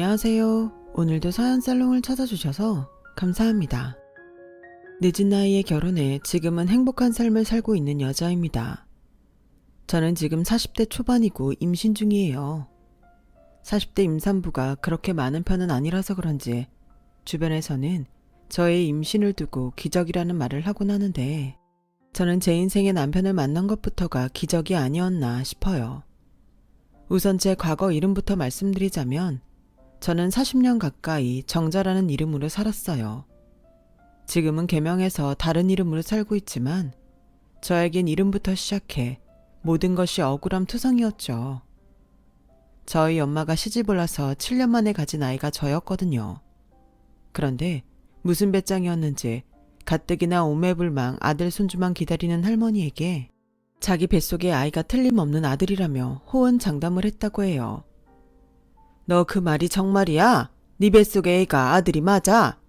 안녕하세요. 오늘도 서연살롱을 찾아주셔서 감사합니다. 늦은 나이에 결혼해 지금은 행복한 삶을 살고 있는 여자입니다. 저는 지금 40대 초반이고 임신 중이에요. 40대 임산부가 그렇게 많은 편은 아니라서 그런지 주변에서는 저의 임신을 두고 기적이라는 말을 하곤 하는데 저는 제 인생의 남편을 만난 것부터가 기적이 아니었나 싶어요. 우선 제 과거 이름부터 말씀드리자면 저는 40년 가까이 정자라는 이름으로 살았어요. 지금은 개명해서 다른 이름으로 살고 있지만 저에겐 이름부터 시작해 모든 것이 억울함 투성이었죠. 저희 엄마가 시집을 와서 7년 만에 가진 아이가 저였거든요. 그런데 무슨 배짱이었는지 가뜩이나 오매불망 아들 손주만 기다리는 할머니에게 자기 뱃속에 아이가 틀림없는 아들이라며 호언장담을 했다고 해요. 너 그 말이 정말이야? 네 뱃속에 애가 아들이 맞아?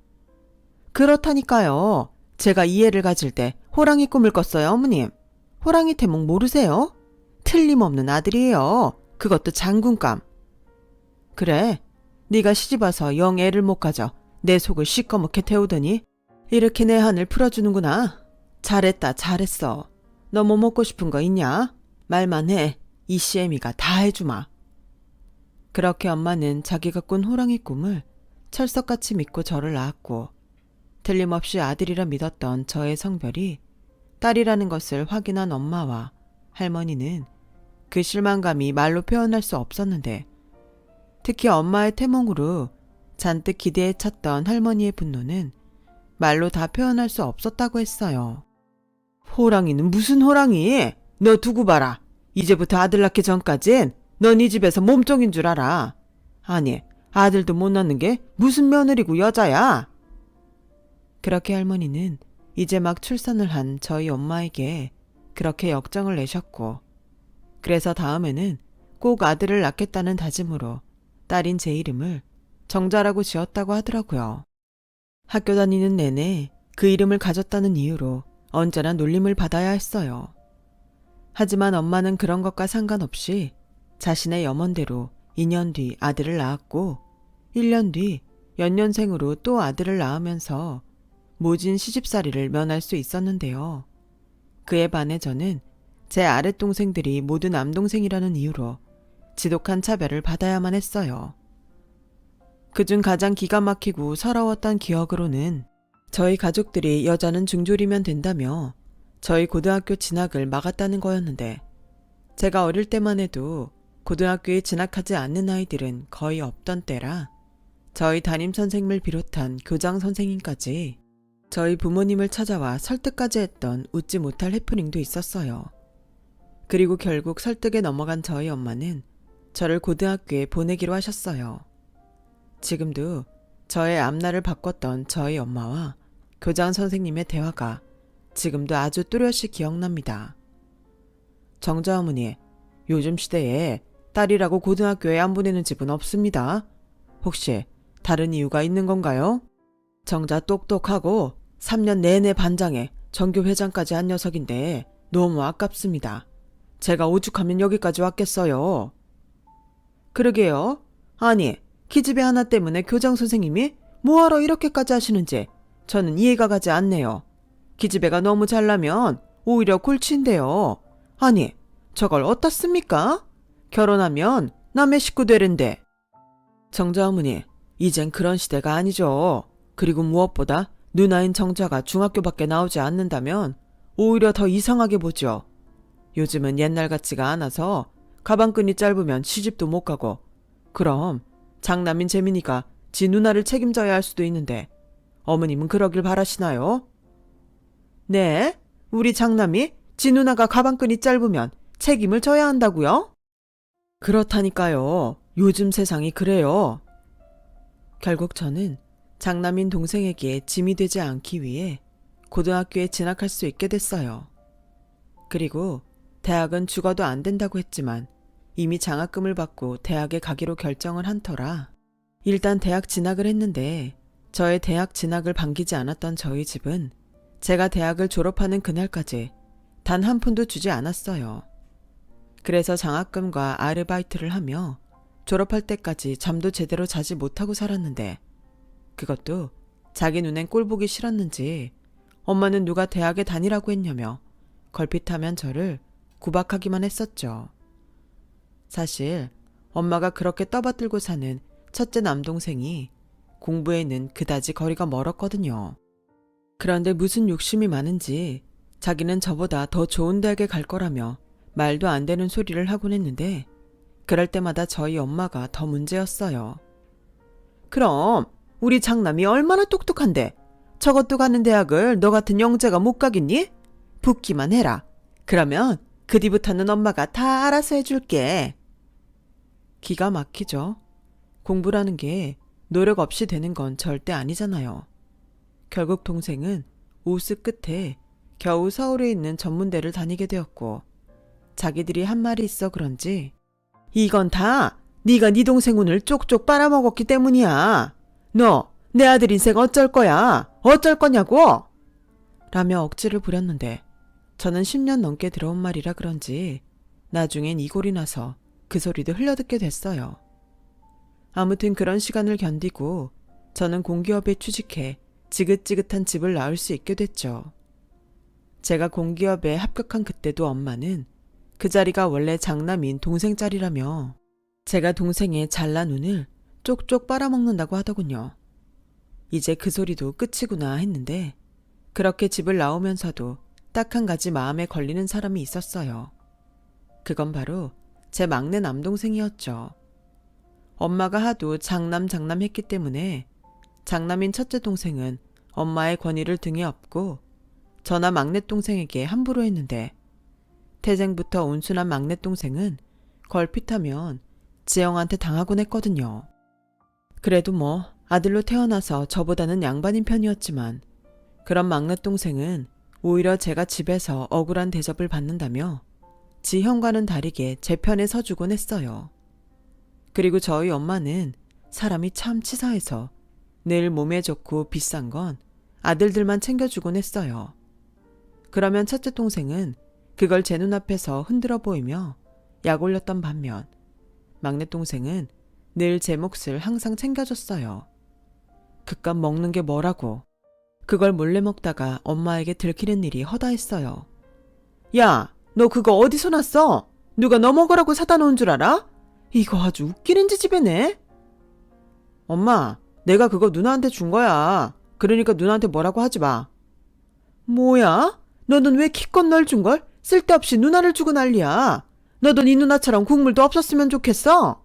그렇다니까요. 제가 이 애를 가질 때 호랑이 꿈을 꿨어요, 어머님. 호랑이 태몽 모르세요? 틀림없는 아들이에요. 그것도 장군감. 그래, 네가 시집와서 영 애를 못 가져 내 속을 시꺼멓게 태우더니 이렇게 내 한을 풀어주는구나. 잘했다, 잘했어. 너 뭐 먹고 싶은 거 있냐? 말만 해. 이 씨애미가 다 해주마. 그렇게 엄마는 자기가 꾼 호랑이 꿈을 철석같이 믿고 저를 낳았고 틀림없이 아들이라 믿었던 저의 성별이 딸이라는 것을 확인한 엄마와 할머니는 그 실망감이 말로 표현할 수 없었는데 특히 엄마의 태몽으로 잔뜩 기대에 찼던 할머니의 분노는 말로 다 표현할 수 없었다고 했어요. 호랑이는 무슨 호랑이? 너 두고 봐라. 이제부터 아들 낳기 전까진 넌 이 집에서 몸종인 줄 알아. 아니, 아들도 못 낳는 게 무슨 며느리고 여자야? 그렇게 할머니는 이제 막 출산을 한 저희 엄마에게 그렇게 역정을 내셨고 그래서 다음에는 꼭 아들을 낳겠다는 다짐으로 딸인 제 이름을 정자라고 지었다고 하더라고요. 학교 다니는 내내 그 이름을 가졌다는 이유로 언제나 놀림을 받아야 했어요. 하지만 엄마는 그런 것과 상관없이 자신의 염원대로 2년 뒤 아들을 낳았고 1년 뒤 연년생으로 또 아들을 낳으면서 모진 시집살이를 면할 수 있었는데요. 그에 반해 저는 제 아랫동생들이 모두 남동생이라는 이유로 지독한 차별을 받아야만 했어요. 그중 가장 기가 막히고 서러웠던 기억으로는 저희 가족들이 여자는 중졸이면 된다며 저희 고등학교 진학을 막았다는 거였는데 제가 어릴 때만 해도 고등학교에 진학하지 않는 아이들은 거의 없던 때라 저희 담임선생님을 비롯한 교장선생님까지 저희 부모님을 찾아와 설득까지 했던 웃지 못할 해프닝도 있었어요. 그리고 결국 설득에 넘어간 저희 엄마는 저를 고등학교에 보내기로 하셨어요. 지금도 저의 앞날을 바꿨던 저희 엄마와 교장선생님의 대화가 지금도 아주 뚜렷이 기억납니다. 정자 어머니, 요즘 시대에 딸이라고 고등학교에 안 보내는 집은 없습니다. 혹시 다른 이유가 있는 건가요? 정자 똑똑하고 3년 내내 반장에 전교 회장까지 한 녀석인데 너무 아깝습니다. 제가 오죽하면 여기까지 왔겠어요. 그러게요. 아니, 기집애 하나 때문에 교장 선생님이 뭐하러 이렇게까지 하시는지 저는 이해가 가지 않네요. 기집애가 너무 잘나면 오히려 골치인데요. 아니, 저걸 어떻습니까? 결혼하면 남의 식구 되는데. 정자 어머니, 이젠 그런 시대가 아니죠. 그리고 무엇보다 누나인 정자가 중학교밖에 나오지 않는다면 오히려 더 이상하게 보죠. 요즘은 옛날 같지가 않아서 가방끈이 짧으면 시집도 못 가고 그럼 장남인 재민이가 지 누나를 책임져야 할 수도 있는데 어머님은 그러길 바라시나요? 네? 우리 장남이 지 누나가 가방끈이 짧으면 책임을 져야 한다고요? 그렇다니까요. 요즘 세상이 그래요. 결국 저는 장남인 동생에게 짐이 되지 않기 위해 고등학교에 진학할 수 있게 됐어요. 그리고 대학은 죽어도 안 된다고 했지만 이미 장학금을 받고 대학에 가기로 결정을 한 터라 일단 대학 진학을 했는데 저의 대학 진학을 반기지 않았던 저희 집은 제가 대학을 졸업하는 그날까지 단 한 푼도 주지 않았어요. 그래서 장학금과 아르바이트를 하며 졸업할 때까지 잠도 제대로 자지 못하고 살았는데 그것도 자기 눈엔 꼴 보기 싫었는지 엄마는 누가 대학에 다니라고 했냐며 걸핏하면 저를 구박하기만 했었죠. 사실 엄마가 그렇게 떠받들고 사는 첫째 남동생이 공부에는 그다지 거리가 멀었거든요. 그런데 무슨 욕심이 많은지 자기는 저보다 더 좋은 대학에 갈 거라며 말도 안 되는 소리를 하곤 했는데 그럴 때마다 저희 엄마가 더 문제였어요. 그럼 우리 장남이 얼마나 똑똑한데 저것도 가는 대학을 너 같은 영재가 못 가겠니? 붙기만 해라. 그러면 그 뒤부터는 엄마가 다 알아서 해줄게. 기가 막히죠. 공부라는 게 노력 없이 되는 건 절대 아니잖아요. 결국 동생은 오스 끝에 겨우 서울에 있는 전문대를 다니게 되었고 자기들이 한 말이 있어 그런지 이건 다 네가 네 동생 운을 쪽쪽 빨아먹었기 때문이야. 너 내 아들 인생 어쩔 거야? 어쩔 거냐고? 라며 억지를 부렸는데 저는 10년 넘게 들어온 말이라 그런지 나중엔 이골이 나서 그 소리도 흘려듣게 됐어요. 아무튼 그런 시간을 견디고 저는 공기업에 취직해 지긋지긋한 집을 낳을 수 있게 됐죠. 제가 공기업에 합격한 그때도 엄마는 그 자리가 원래 장남인 동생 자리라며 제가 동생의 잘난 운을 쪽쪽 빨아먹는다고 하더군요. 이제 그 소리도 끝이구나 했는데 그렇게 집을 나오면서도 딱 한 가지 마음에 걸리는 사람이 있었어요. 그건 바로 제 막내 남동생이었죠. 엄마가 하도 장남 했기 때문에 장남인 첫째 동생은 엄마의 권위를 등에 업고 저나 막내 동생에게 함부로 했는데 태생부터 온순한 막내 동생은 걸핏하면 지영한테 당하곤 했거든요. 그래도 뭐 아들로 태어나서 저보다는 양반인 편이었지만 그런 막내 동생은 오히려 제가 집에서 억울한 대접을 받는다며 지 형과는 다르게 제 편에 서주곤 했어요. 그리고 저희 엄마는 사람이 참 치사해서 늘 몸에 좋고 비싼 건 아들들만 챙겨주곤 했어요. 그러면 첫째 동생은 그걸 제 눈앞에서 흔들어 보이며 약 올렸던 반면 막내 동생은 늘 제 몫을 항상 챙겨줬어요. 그깟 먹는 게 뭐라고. 그걸 몰래 먹다가 엄마에게 들키는 일이 허다했어요. 야, 너 그거 어디서 났어? 누가 너 먹으라고 사다 놓은 줄 알아? 이거 아주 웃기는 지집애네. 엄마, 내가 그거 누나한테 준 거야. 그러니까 누나한테 뭐라고 하지 마. 뭐야? 너는 왜 기껏 널 준 걸 쓸데없이 누나를 주고 난리야. 너도 네 누나처럼 국물도 없었으면 좋겠어.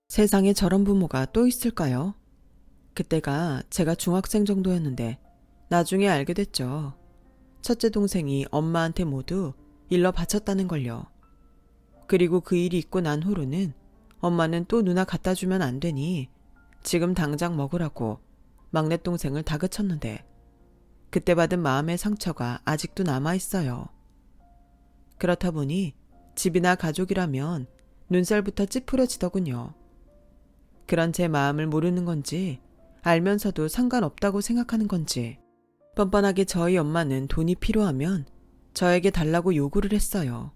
세상에 저런 부모가 또 있을까요? 그때가 제가 중학생 정도였는데 나중에 알게 됐죠. 첫째 동생이 엄마한테 모두 일러 바쳤다는 걸요. 그리고 그 일이 있고 난 후로는 엄마는 또 누나 갖다 주면 안 되니 지금 당장 먹으라고 막내 동생을 다그쳤는데 그때 받은 마음의 상처가 아직도 남아있어요. 그렇다 보니 집이나 가족이라면 눈살부터 찌푸려지더군요. 그런 제 마음을 모르는 건지 알면서도 상관없다고 생각하는 건지 뻔뻔하게 저희 엄마는 돈이 필요하면 저에게 달라고 요구를 했어요.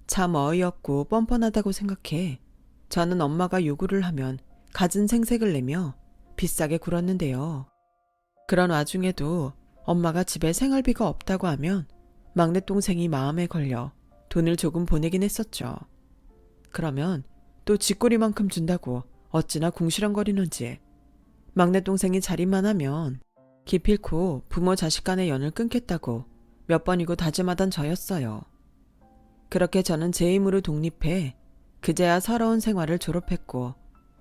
참 어이없고 뻔뻔하다고 생각해 저는 엄마가 요구를 하면 갖은 생색을 내며 비싸게 굴었는데요. 그런 와중에도 엄마가 집에 생활비가 없다고 하면 막내 동생이 마음에 걸려 돈을 조금 보내긴 했었죠. 그러면 또 쥐꼬리만큼 준다고 어찌나 궁시렁거리는지 막내 동생이 자립만 하면 기필코 부모 자식 간의 연을 끊겠다고 몇 번이고 다짐하던 저였어요. 그렇게 저는 제 힘으로 독립해 그제야 서러운 생활을 졸업했고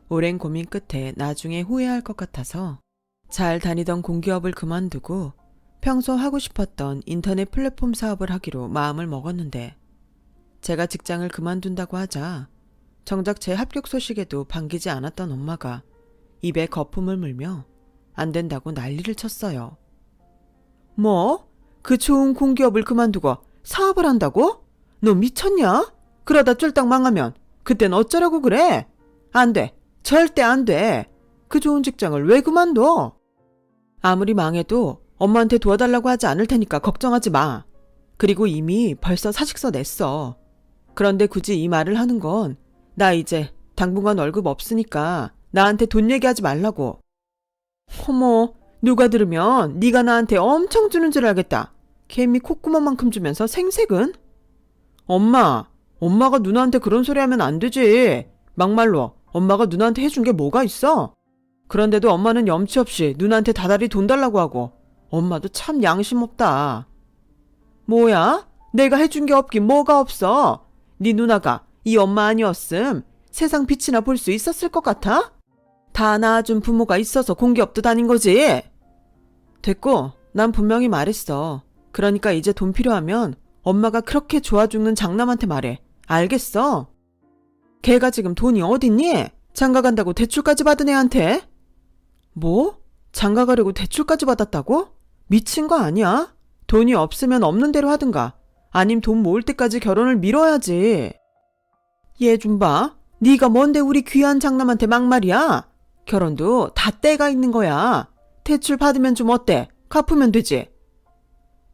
오랜 고민 끝에 나중에 후회할 것 같아서 잘 다니던 공기업을 그만두고 평소 하고 싶었던 인터넷 플랫폼 사업을 하기로 마음을 먹었는데 제가 직장을 그만둔다고 하자 정작 제 합격 소식에도 반기지 않았던 엄마가 입에 거품을 물며 안 된다고 난리를 쳤어요. 뭐? 그 좋은 공기업을 그만두고 사업을 한다고? 너 미쳤냐? 그러다 쫄딱 망하면 그땐 어쩌라고 그래? 안 돼. 절대 안 돼. 그 좋은 직장을 왜 그만둬? 아무리 망해도 엄마한테 도와달라고 하지 않을 테니까 걱정하지 마. 그리고 이미 벌써 사직서 냈어. 그런데 굳이 이 말을 하는 건 나 이제 당분간 월급 없으니까 나한테 돈 얘기하지 말라고. 어머, 누가 들으면 네가 나한테 엄청 주는 줄 알겠다. 개미 콧구멍만큼 주면서 생색은? 엄마가 누나한테 그런 소리 하면 안 되지. 막말로 엄마가 누나한테 해준 게 뭐가 있어? 그런데도 엄마는 염치 없이 누나한테 다달이 돈 달라고 하고. 엄마도 참 양심 없다. 뭐야? 내가 해준 게 없긴 뭐가 없어? 네 누나가 이 엄마 아니었음 세상 빛이나 볼 수 있었을 것 같아? 다 낳아준 부모가 있어서 공기업도 다닌 거지. 됐고, 난 분명히 말했어. 그러니까 이제 돈 필요하면 엄마가 그렇게 좋아 죽는 장남한테 말해. 알겠어? 걔가 지금 돈이 어딨니? 장가 간다고 대출까지 받은 애한테? 뭐? 장가 가려고 대출까지 받았다고? 미친 거 아니야? 돈이 없으면 없는 대로 하든가. 아님 돈 모을 때까지 결혼을 미뤄야지. 얘 좀 봐. 네가 뭔데 우리 귀한 장남한테 막말이야? 결혼도 다 때가 있는 거야. 대출 받으면 좀 어때? 갚으면 되지.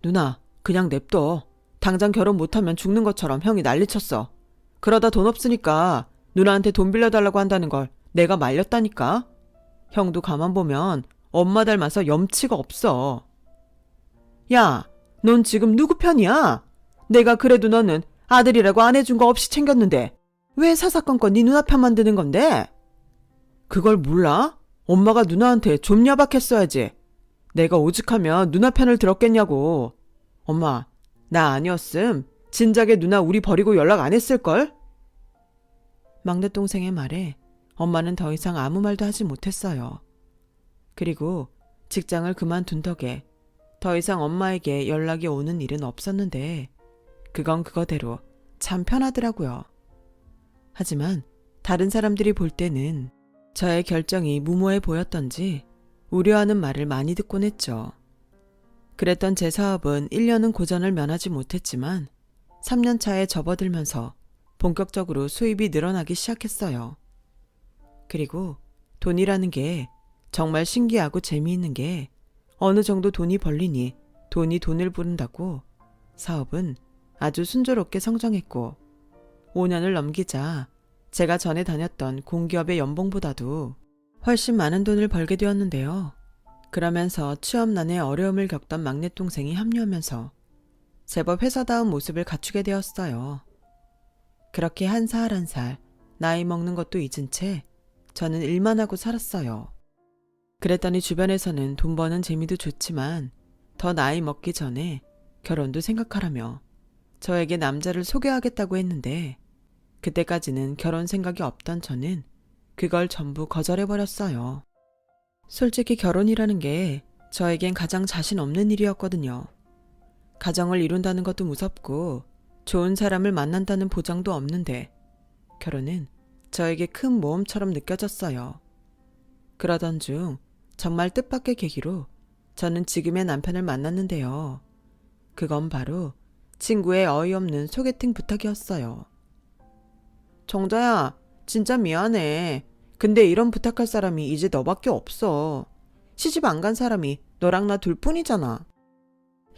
누나, 그냥 냅둬. 당장 결혼 못하면 죽는 것처럼 형이 난리쳤어. 그러다 돈 없으니까 누나한테 돈 빌려달라고 한다는 걸 내가 말렸다니까. 형도 가만 보면 엄마 닮아서 염치가 없어. 야, 넌 지금 누구 편이야? 내가 그래도 너는 아들이라고 안 해준 거 없이 챙겼는데 왜 사사건건 네 누나 편만 드는 건데? 그걸 몰라? 엄마가 누나한테 좀 야박했어야지. 내가 오죽하면 누나 편을 들었겠냐고. 엄마, 나 아니었음 진작에 누나 우리 버리고 연락 안 했을걸? 막내 동생의 말에 엄마는 더 이상 아무 말도 하지 못했어요. 그리고 직장을 그만둔 덕에 더 이상 엄마에게 연락이 오는 일은 없었는데 그건 그거대로 참 편하더라고요. 하지만 다른 사람들이 볼 때는 저의 결정이 무모해 보였던지 우려하는 말을 많이 듣곤 했죠. 그랬던 제 사업은 1년은 고전을 면하지 못했지만 3년 차에 접어들면서 본격적으로 수입이 늘어나기 시작했어요. 그리고 돈이라는 게 정말 신기하고 재미있는 게 어느 정도 돈이 벌리니 돈이 돈을 부른다고 사업은 아주 순조롭게 성장했고 5년을 넘기자 제가 전에 다녔던 공기업의 연봉보다도 훨씬 많은 돈을 벌게 되었는데요. 그러면서 취업난에 어려움을 겪던 막내 동생이 합류하면서 제법 회사다운 모습을 갖추게 되었어요. 그렇게 한 살 한 살 나이 먹는 것도 잊은 채 저는 일만 하고 살았어요. 그랬더니 주변에서는 돈 버는 재미도 좋지만 더 나이 먹기 전에 결혼도 생각하라며 저에게 남자를 소개하겠다고 했는데 그때까지는 결혼 생각이 없던 저는 그걸 전부 거절해버렸어요. 솔직히 결혼이라는 게 저에겐 가장 자신 없는 일이었거든요. 가정을 이룬다는 것도 무섭고 좋은 사람을 만난다는 보장도 없는데 결혼은 저에게 큰 모험처럼 느껴졌어요. 그러던 중 정말 뜻밖의 계기로 저는 지금의 남편을 만났는데요. 그건 바로 친구의 어이없는 소개팅 부탁이었어요. 정자야, 진짜 미안해. 근데 이런 부탁할 사람이 이제 너밖에 없어. 시집 안 간 사람이 너랑 나 둘뿐이잖아.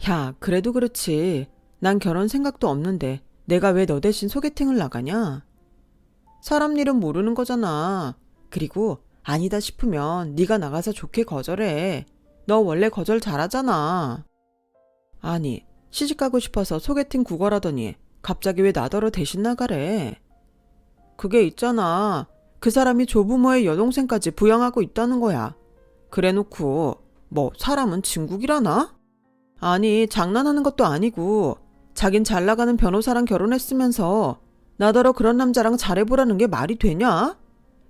야, 그래도 그렇지. 난 결혼 생각도 없는데 내가 왜 너 대신 소개팅을 나가냐? 사람 일은 모르는 거잖아. 그리고 아니다 싶으면 네가 나가서 좋게 거절해. 너 원래 거절 잘하잖아. 아니, 시집가고 싶어서 소개팅 구걸하더니 갑자기 왜 나더러 대신 나가래? 그게 있잖아. 그 사람이 조부모의 여동생까지 부양하고 있다는 거야. 그래놓고 뭐 사람은 진국이라나? 아니, 장난하는 것도 아니고 자긴 잘 나가는 변호사랑 결혼했으면서 나더러 그런 남자랑 잘해보라는 게 말이 되냐?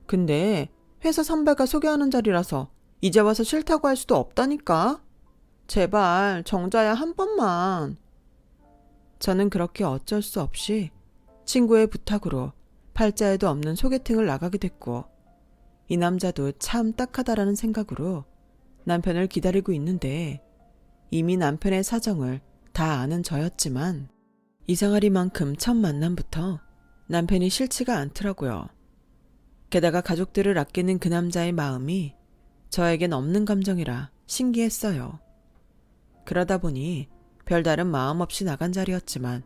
근데 회사 선배가 소개하는 자리라서 이제 와서 싫다고 할 수도 없다니까. 제발 정자야, 한 번만. 저는 그렇게 어쩔 수 없이 친구의 부탁으로 팔자에도 없는 소개팅을 나가게 됐고 이 남자도 참 딱하다라는 생각으로 남편을 기다리고 있는데 이미 남편의 사정을 다 아는 저였지만 이상하리만큼 첫 만남부터 남편이 싫지가 않더라고요. 게다가 가족들을 아끼는 그 남자의 마음이 저에겐 없는 감정이라 신기했어요. 그러다 보니 별다른 마음 없이 나간 자리였지만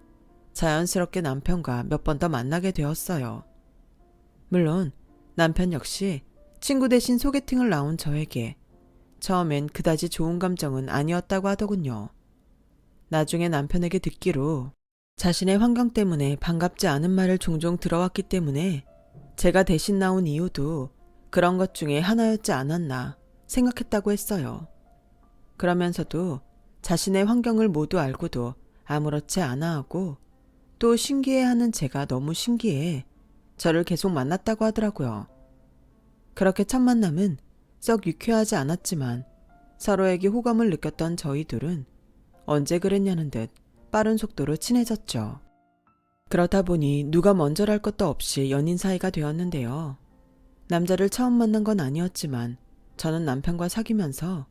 자연스럽게 남편과 몇 번 더 만나게 되었어요. 물론 남편 역시 친구 대신 소개팅을 나온 저에게 처음엔 그다지 좋은 감정은 아니었다고 하더군요. 나중에 남편에게 듣기로 자신의 환경 때문에 반갑지 않은 말을 종종 들어왔기 때문에 제가 대신 나온 이유도 그런 것 중에 하나였지 않았나 생각했다고 했어요. 그러면서도 자신의 환경을 모두 알고도 아무렇지 않아 하고 또 신기해하는 제가 너무 신기해 저를 계속 만났다고 하더라고요. 그렇게 첫 만남은 썩 유쾌하지 않았지만 서로에게 호감을 느꼈던 저희 둘은 언제 그랬냐는 듯 빠른 속도로 친해졌죠. 그러다 보니 누가 먼저랄 것도 없이 연인 사이가 되었는데요. 남자를 처음 만난 건 아니었지만 저는 남편과 사귀면서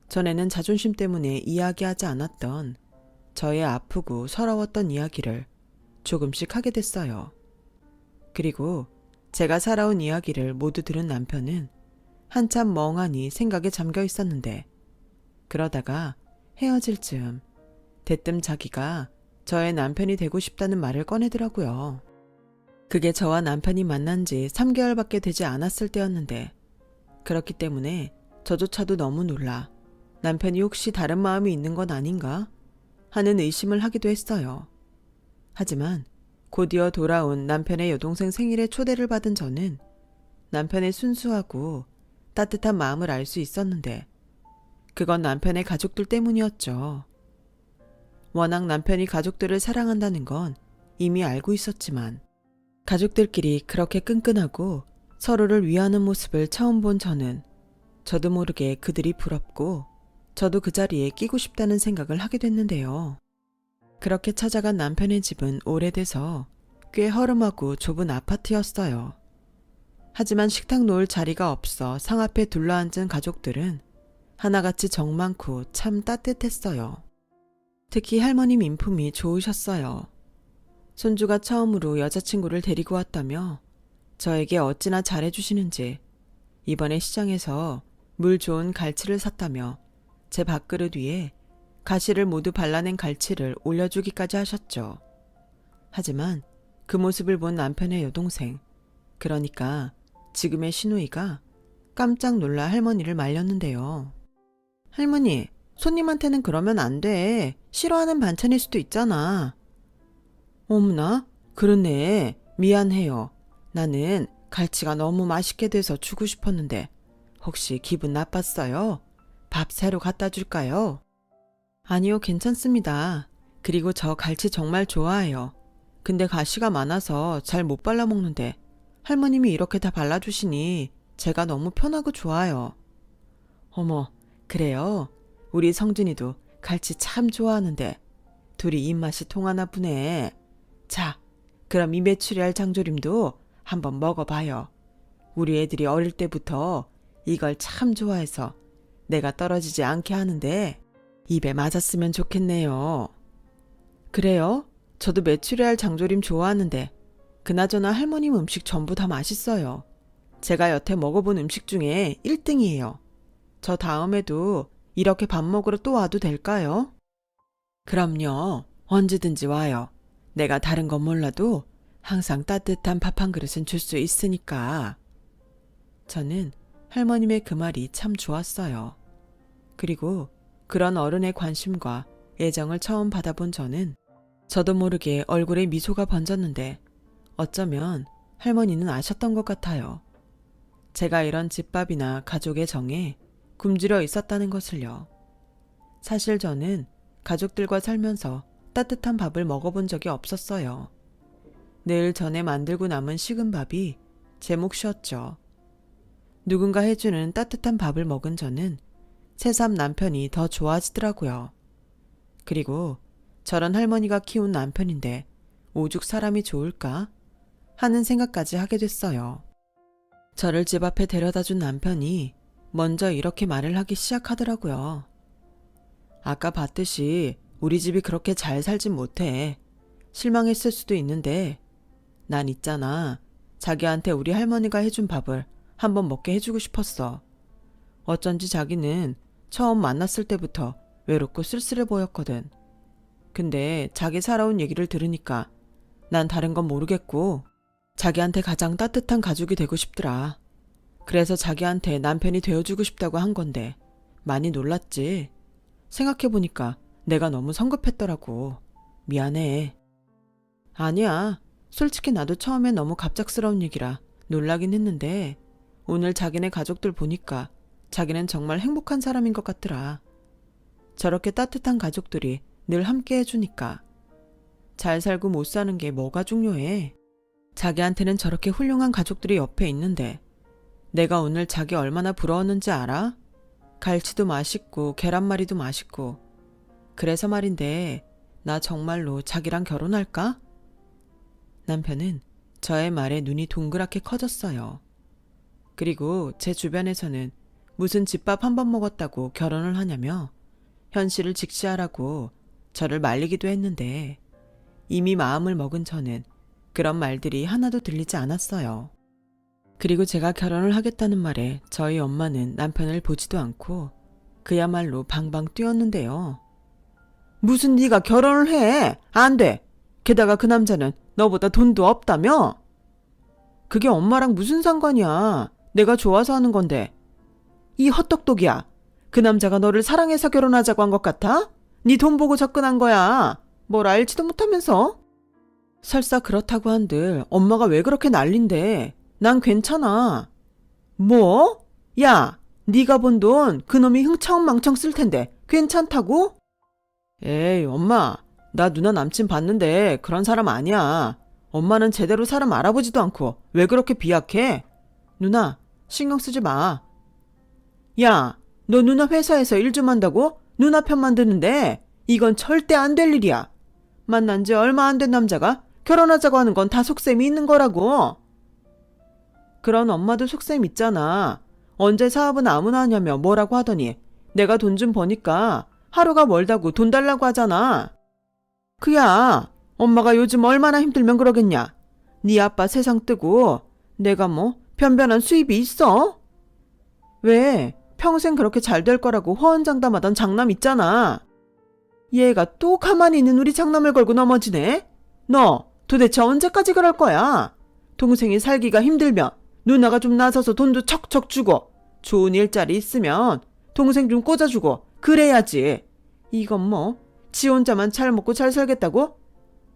전에는 자존심 때문에 이야기하지 않았던 저의 아프고 서러웠던 이야기를 조금씩 하게 됐어요. 그리고 제가 살아온 이야기를 모두 들은 남편은 한참 멍하니 생각에 잠겨 있었는데 그러다가 헤어질 즈음 대뜸 자기가 저의 남편이 되고 싶다는 말을 꺼내더라고요. 그게 저와 남편이 만난 지 3개월밖에 되지 않았을 때였는데 그렇기 때문에 저조차도 너무 놀라 남편이 혹시 다른 마음이 있는 건 아닌가 하는 의심을 하기도 했어요. 하지만 곧이어 돌아온 남편의 여동생 생일에 초대를 받은 저는 남편의 순수하고 따뜻한 마음을 알 수 있었는데 그건 남편의 가족들 때문이었죠. 워낙 남편이 가족들을 사랑한다는 건 이미 알고 있었지만 가족들끼리 그렇게 끈끈하고 서로를 위하는 모습을 처음 본 저는 저도 모르게 그들이 부럽고 저도 그 자리에 끼고 싶다는 생각을 하게 됐는데요. 그렇게 찾아간 남편의 집은 오래돼서 꽤 허름하고 좁은 아파트였어요. 하지만 식탁 놓을 자리가 없어 상 앞에 둘러앉은 가족들은 하나같이 정 많고 참 따뜻했어요. 특히 할머님 인품이 좋으셨어요. 손주가 처음으로 여자친구를 데리고 왔다며 저에게 어찌나 잘해주시는지 이번에 시장에서 물 좋은 갈치를 샀다며 제 밥그릇 위에 가시를 모두 발라낸 갈치를 올려주기까지 하셨죠. 하지만 그 모습을 본 남편의 여동생, 그러니까 지금의 시누이가 깜짝 놀라 할머니를 말렸는데요. 할머니, 손님한테는 그러면 안 돼. 싫어하는 반찬일 수도 있잖아. 어머나, 그러네. 미안해요. 나는 갈치가 너무 맛있게 돼서 주고 싶었는데 혹시 기분 나빴어요? 밥 새로 갖다 줄까요? 아니요, 괜찮습니다. 그리고 저 갈치 정말 좋아해요. 근데 가시가 많아서 잘 못 발라 먹는데 할머님이 이렇게 다 발라주시니 제가 너무 편하고 좋아요. 어머, 그래요? 우리 성준이도 갈치 참 좋아하는데 둘이 입맛이 통하나 보네. 자, 그럼 이 메추리알 장조림도 한번 먹어봐요. 우리 애들이 어릴 때부터 이걸 참 좋아해서 내가 떨어지지 않게 하는데 입에 맞았으면 좋겠네요. 그래요? 저도 메추리알 장조림 좋아하는데 그나저나 할머님 음식 전부 다 맛있어요. 제가 여태 먹어본 음식 중에 1등이에요. 저 다음에도 이렇게 밥 먹으러 또 와도 될까요? 그럼요. 언제든지 와요. 내가 다른 건 몰라도 항상 따뜻한 밥 한 그릇은 줄 수 있으니까. 저는 할머님의 그 말이 참 좋았어요. 그리고 그런 어른의 관심과 애정을 처음 받아본 저는 저도 모르게 얼굴에 미소가 번졌는데 어쩌면 할머니는 아셨던 것 같아요. 제가 이런 집밥이나 가족의 정에 굶주려 있었다는 것을요. 사실 저는 가족들과 살면서 따뜻한 밥을 먹어본 적이 없었어요. 늘 전에 만들고 남은 식은 밥이 제 몫이었죠. 누군가 해주는 따뜻한 밥을 먹은 저는 새삼 남편이 더 좋아지더라고요. 그리고 저런 할머니가 키운 남편인데 오죽 사람이 좋을까 하는 생각까지 하게 됐어요. 저를 집 앞에 데려다준 남편이 먼저 이렇게 말을 하기 시작하더라고요. 아까 봤듯이 우리 집이 그렇게 잘 살진 못해. 실망했을 수도 있는데 난 있잖아. 자기한테 우리 할머니가 해준 밥을 한번 먹게 해주고 싶었어. 어쩐지 자기는 처음 만났을 때부터 외롭고 쓸쓸해 보였거든. 근데 자기 살아온 얘기를 들으니까 난 다른 건 모르겠고 자기한테 가장 따뜻한 가족이 되고 싶더라. 그래서 자기한테 남편이 되어주고 싶다고 한 건데 많이 놀랐지. 생각해보니까 내가 너무 성급했더라고. 미안해. 아니야. 솔직히 나도 처음에 너무 갑작스러운 얘기라 놀라긴 했는데 오늘 자기네 가족들 보니까 자기는 정말 행복한 사람인 것 같더라. 저렇게 따뜻한 가족들이 늘 함께 해주니까. 잘 살고 못 사는 게 뭐가 중요해. 자기한테는 저렇게 훌륭한 가족들이 옆에 있는데 내가 오늘 자기 얼마나 부러웠는지 알아? 갈치도 맛있고 계란말이도 맛있고. 그래서 말인데 나 정말로 자기랑 결혼할까? 남편은 저의 말에 눈이 동그랗게 커졌어요. 그리고 제 주변에서는 무슨 집밥 한 번 먹었다고 결혼을 하냐며 현실을 직시하라고 저를 말리기도 했는데 이미 마음을 먹은 저는 그런 말들이 하나도 들리지 않았어요. 그리고 제가 결혼을 하겠다는 말에 저희 엄마는 남편을 보지도 않고 그야말로 방방 뛰었는데요. 무슨 네가 결혼을 해? 안 돼. 게다가 그 남자는 너보다 돈도 없다며? 그게 엄마랑 무슨 상관이야. 내가 좋아서 하는 건데. 이 헛똑똑이야. 그 남자가 너를 사랑해서 결혼하자고 한 것 같아? 네 돈 보고 접근한 거야. 뭘 알지도 못하면서. 설사 그렇다고 한들 엄마가 왜 그렇게 난린데. 난 괜찮아. 뭐? 야, 네가 번 돈 그놈이 흥청망청 쓸 텐데 괜찮다고? 에이, 엄마. 나 누나 남친 봤는데 그런 사람 아니야. 엄마는 제대로 사람 알아보지도 않고 왜 그렇게 비약해? 누나, 신경 쓰지 마. 야, 너 누나 회사에서 일 좀 한다고? 누나 편만 드는데 이건 절대 안 될 일이야. 만난 지 얼마 안 된 남자가 결혼하자고 하는 건 다 속셈이 있는 거라고. 그런 엄마도 속셈 있잖아. 언제 사업은 아무나 하냐며 뭐라고 하더니 내가 돈 좀 버니까 하루가 멀다고 돈 달라고 하잖아. 그야 엄마가 요즘 얼마나 힘들면 그러겠냐. 네 아빠 세상 뜨고 내가 뭐 변변한 수입이 있어? 왜 평생 그렇게 잘 될 거라고 호언장담하던 장남 있잖아. 얘가 또 가만히 있는 우리 장남을 걸고 넘어지네. 너 도대체 언제까지 그럴 거야? 동생이 살기가 힘들면 누나가 좀 나서서 돈도 척척 주고 좋은 일자리 있으면 동생 좀 꽂아주고 그래야지. 이건 뭐 지 혼자만 잘 먹고 잘 살겠다고?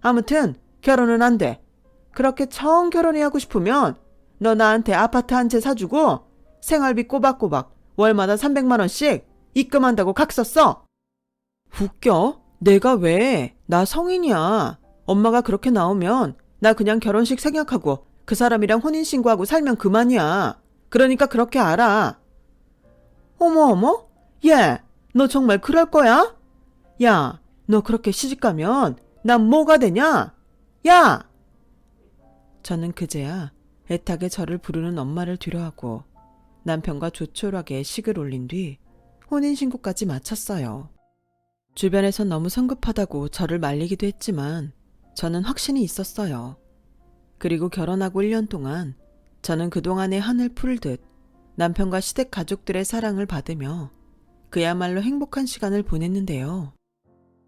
아무튼 결혼은 안 돼. 그렇게 정 결혼이 하고 싶으면 너 나한테 아파트 한 채 사주고 생활비 꼬박꼬박 월마다 300만 원씩 입금한다고 각 썼어. 웃겨? 내가 왜? 나 성인이야. 엄마가 그렇게 나오면 나 그냥 결혼식 생략하고 그 사람이랑 혼인신고하고 살면 그만이야. 그러니까 그렇게 알아. 어머? 얘, 너 정말 그럴 거야? 야, 너 그렇게 시집가면 난 뭐가 되냐? 야! 저는 그제야 애타게 저를 부르는 엄마를 뒤로하고 남편과 조촐하게 식을 올린 뒤 혼인신고까지 마쳤어요. 주변에선 너무 성급하다고 저를 말리기도 했지만 저는 확신이 있었어요. 그리고 결혼하고 1년 동안 저는 그동안의 한을 풀듯 남편과 시댁 가족들의 사랑을 받으며 그야말로 행복한 시간을 보냈는데요.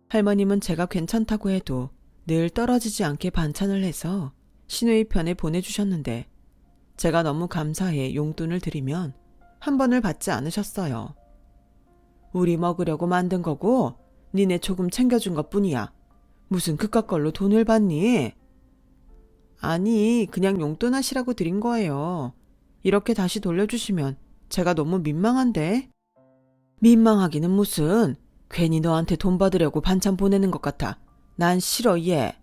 할머님은 제가 괜찮다고 해도 늘 떨어지지 않게 반찬을 해서 시누이 편에 보내주셨는데 제가 너무 감사해 용돈을 드리면 한 번을 받지 않으셨어요. 우리 먹으려고 만든 거고 니네 조금 챙겨준 것뿐이야. 무슨 그깟 걸로 돈을 받니? 아니, 그냥 용돈 하시라고 드린 거예요. 이렇게 다시 돌려주시면 제가 너무 민망한데? 민망하기는 무슨. 괜히 너한테 돈 받으려고 반찬 보내는 것 같아. 난 싫어 얘.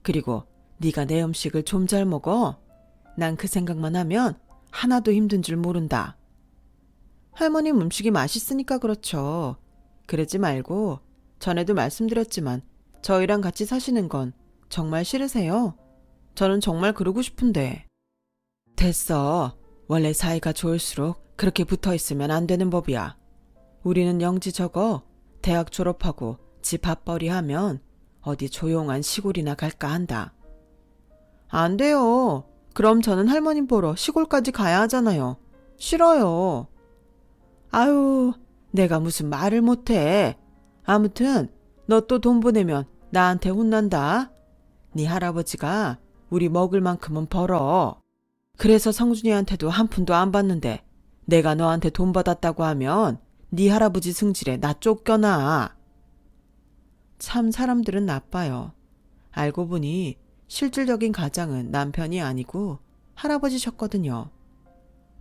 그리고 네가 내 음식을 좀 잘 먹어. 난 그 생각만 하면 하나도 힘든 줄 모른다. 할머님 음식이 맛있으니까 그렇죠. 그러지 말고 전에도 말씀드렸지만 저희랑 같이 사시는 건 정말 싫으세요? 저는 정말 그러고 싶은데. 됐어. 원래 사이가 좋을수록 그렇게 붙어있으면 안 되는 법이야. 우리는 영지 저거 대학 졸업하고 집 밥벌이 하면 어디 조용한 시골이나 갈까 한다. 안 돼요. 그럼 저는 할머님 보러 시골까지 가야 하잖아요. 싫어요. 아유, 내가 무슨 말을 못해. 아무튼 너 또 돈 보내면 나한테 혼난다. 네 할아버지가 우리 먹을 만큼은 벌어. 그래서 성준이한테도 한 푼도 안 받는데 내가 너한테 돈 받았다고 하면 네 할아버지 승질에 나 쫓겨나. 참 사람들은 나빠요. 알고 보니 실질적인 가장은 남편이 아니고 할아버지셨거든요.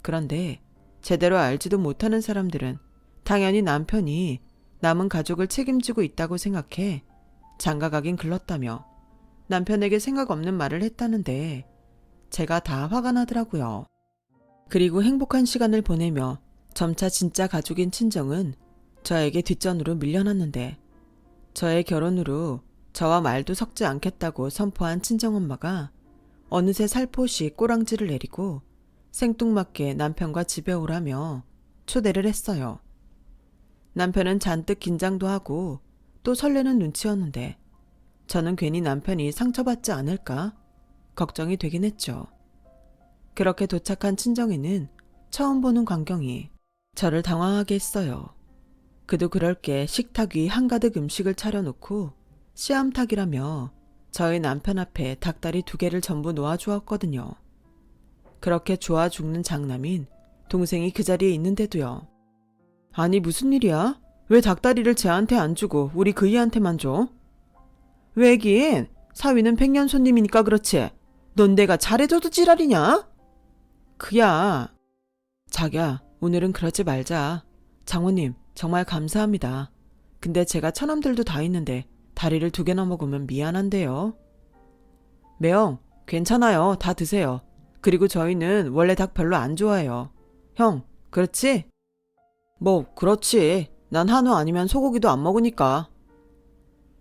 그런데 제대로 알지도 못하는 사람들은 당연히 남편이 남은 가족을 책임지고 있다고 생각해 장가가긴 글렀다며 남편에게 생각 없는 말을 했다는데 제가 다 화가 나더라고요. 그리고 행복한 시간을 보내며 점차 진짜 가족인 친정은 저에게 뒷전으로 밀려났는데 저의 결혼으로 저와 말도 섞지 않겠다고 선포한 친정엄마가 어느새 살포시 꼬랑지를 내리고 생뚱맞게 남편과 집에 오라며 초대를 했어요. 남편은 잔뜩 긴장도 하고 또 설레는 눈치였는데 저는 괜히 남편이 상처받지 않을까 걱정이 되긴 했죠. 그렇게 도착한 친정에는 처음 보는 광경이 저를 당황하게 했어요. 그도 그럴 게 식탁 위 한가득 음식을 차려놓고 씨암탉이라며 저희 남편 앞에 닭다리 2개를 전부 놓아주었거든요. 그렇게 좋아 죽는 장남인 동생이 그 자리에 있는데도요. 아니 무슨 일이야? 왜 닭다리를 쟤한테 안 주고 우리 그이한테만 줘? 왜긴 사위는 백년 손님이니까 그렇지. 넌 내가 잘해줘도 지랄이냐? 그야. 자기야, 오늘은 그러지 말자. 장모님 정말 감사합니다. 근데 제가 처남들도 다 있는데 다리를 2개나 먹으면 미안한데요. 매영, 괜찮아요. 다 드세요. 그리고 저희는 원래 닭 별로 안 좋아해요. 형, 그렇지? 뭐 그렇지. 난 한우 아니면 소고기도 안 먹으니까.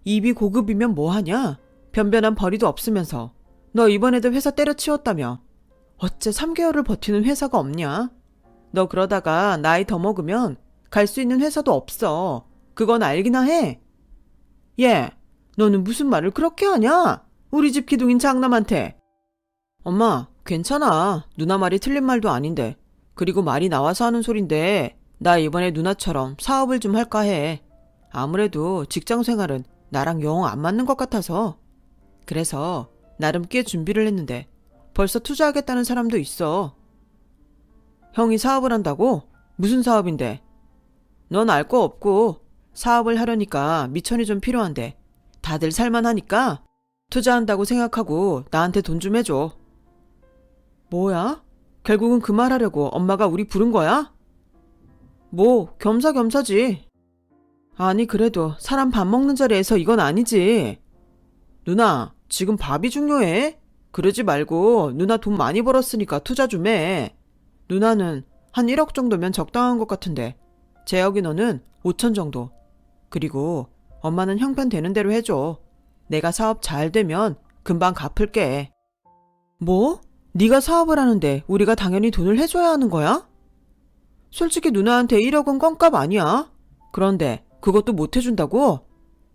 입이 고급이면 뭐하냐? 변변한 벌이도 없으면서. 너 이번에도 회사 때려치웠다며. 어째 3개월을 버티는 회사가 없냐? 너 그러다가 나이 더 먹으면 갈 수 있는 회사도 없어. 그건 알기나 해. 얘, 너는 무슨 말을 그렇게 하냐? 우리 집 기둥인 장남한테. 엄마, 괜찮아. 누나 말이 틀린 말도 아닌데. 그리고 말이 나와서 하는 소린데 나 이번에 누나처럼 사업을 좀 할까 해. 아무래도 직장 생활은 나랑 영 안 맞는 것 같아서. 그래서 나름 꽤 준비를 했는데 벌써 투자하겠다는 사람도 있어. 형이 사업을 한다고? 무슨 사업인데? 넌 알 거 없고 사업을 하려니까 미천이 좀 필요한데 다들 살만하니까 투자한다고 생각하고 나한테 돈 좀 해줘. 뭐야? 결국은 그 말 하려고 엄마가 우리 부른 거야? 뭐 겸사겸사지. 아니 그래도 사람 밥 먹는 자리에서 이건 아니지. 누나 지금 밥이 중요해? 그러지 말고 누나 돈 많이 벌었으니까 투자 좀 해. 누나는 한 1억 정도면 적당한 것 같은데 재혁이 너는 5천 정도. 그리고 엄마는 형편 되는 대로 해줘. 내가 사업 잘 되면 금방 갚을게. 뭐? 네가 사업을 하는데 우리가 당연히 돈을 해줘야 하는 거야? 솔직히 누나한테 1억은 껌값 아니야. 그런데 그것도 못 해준다고?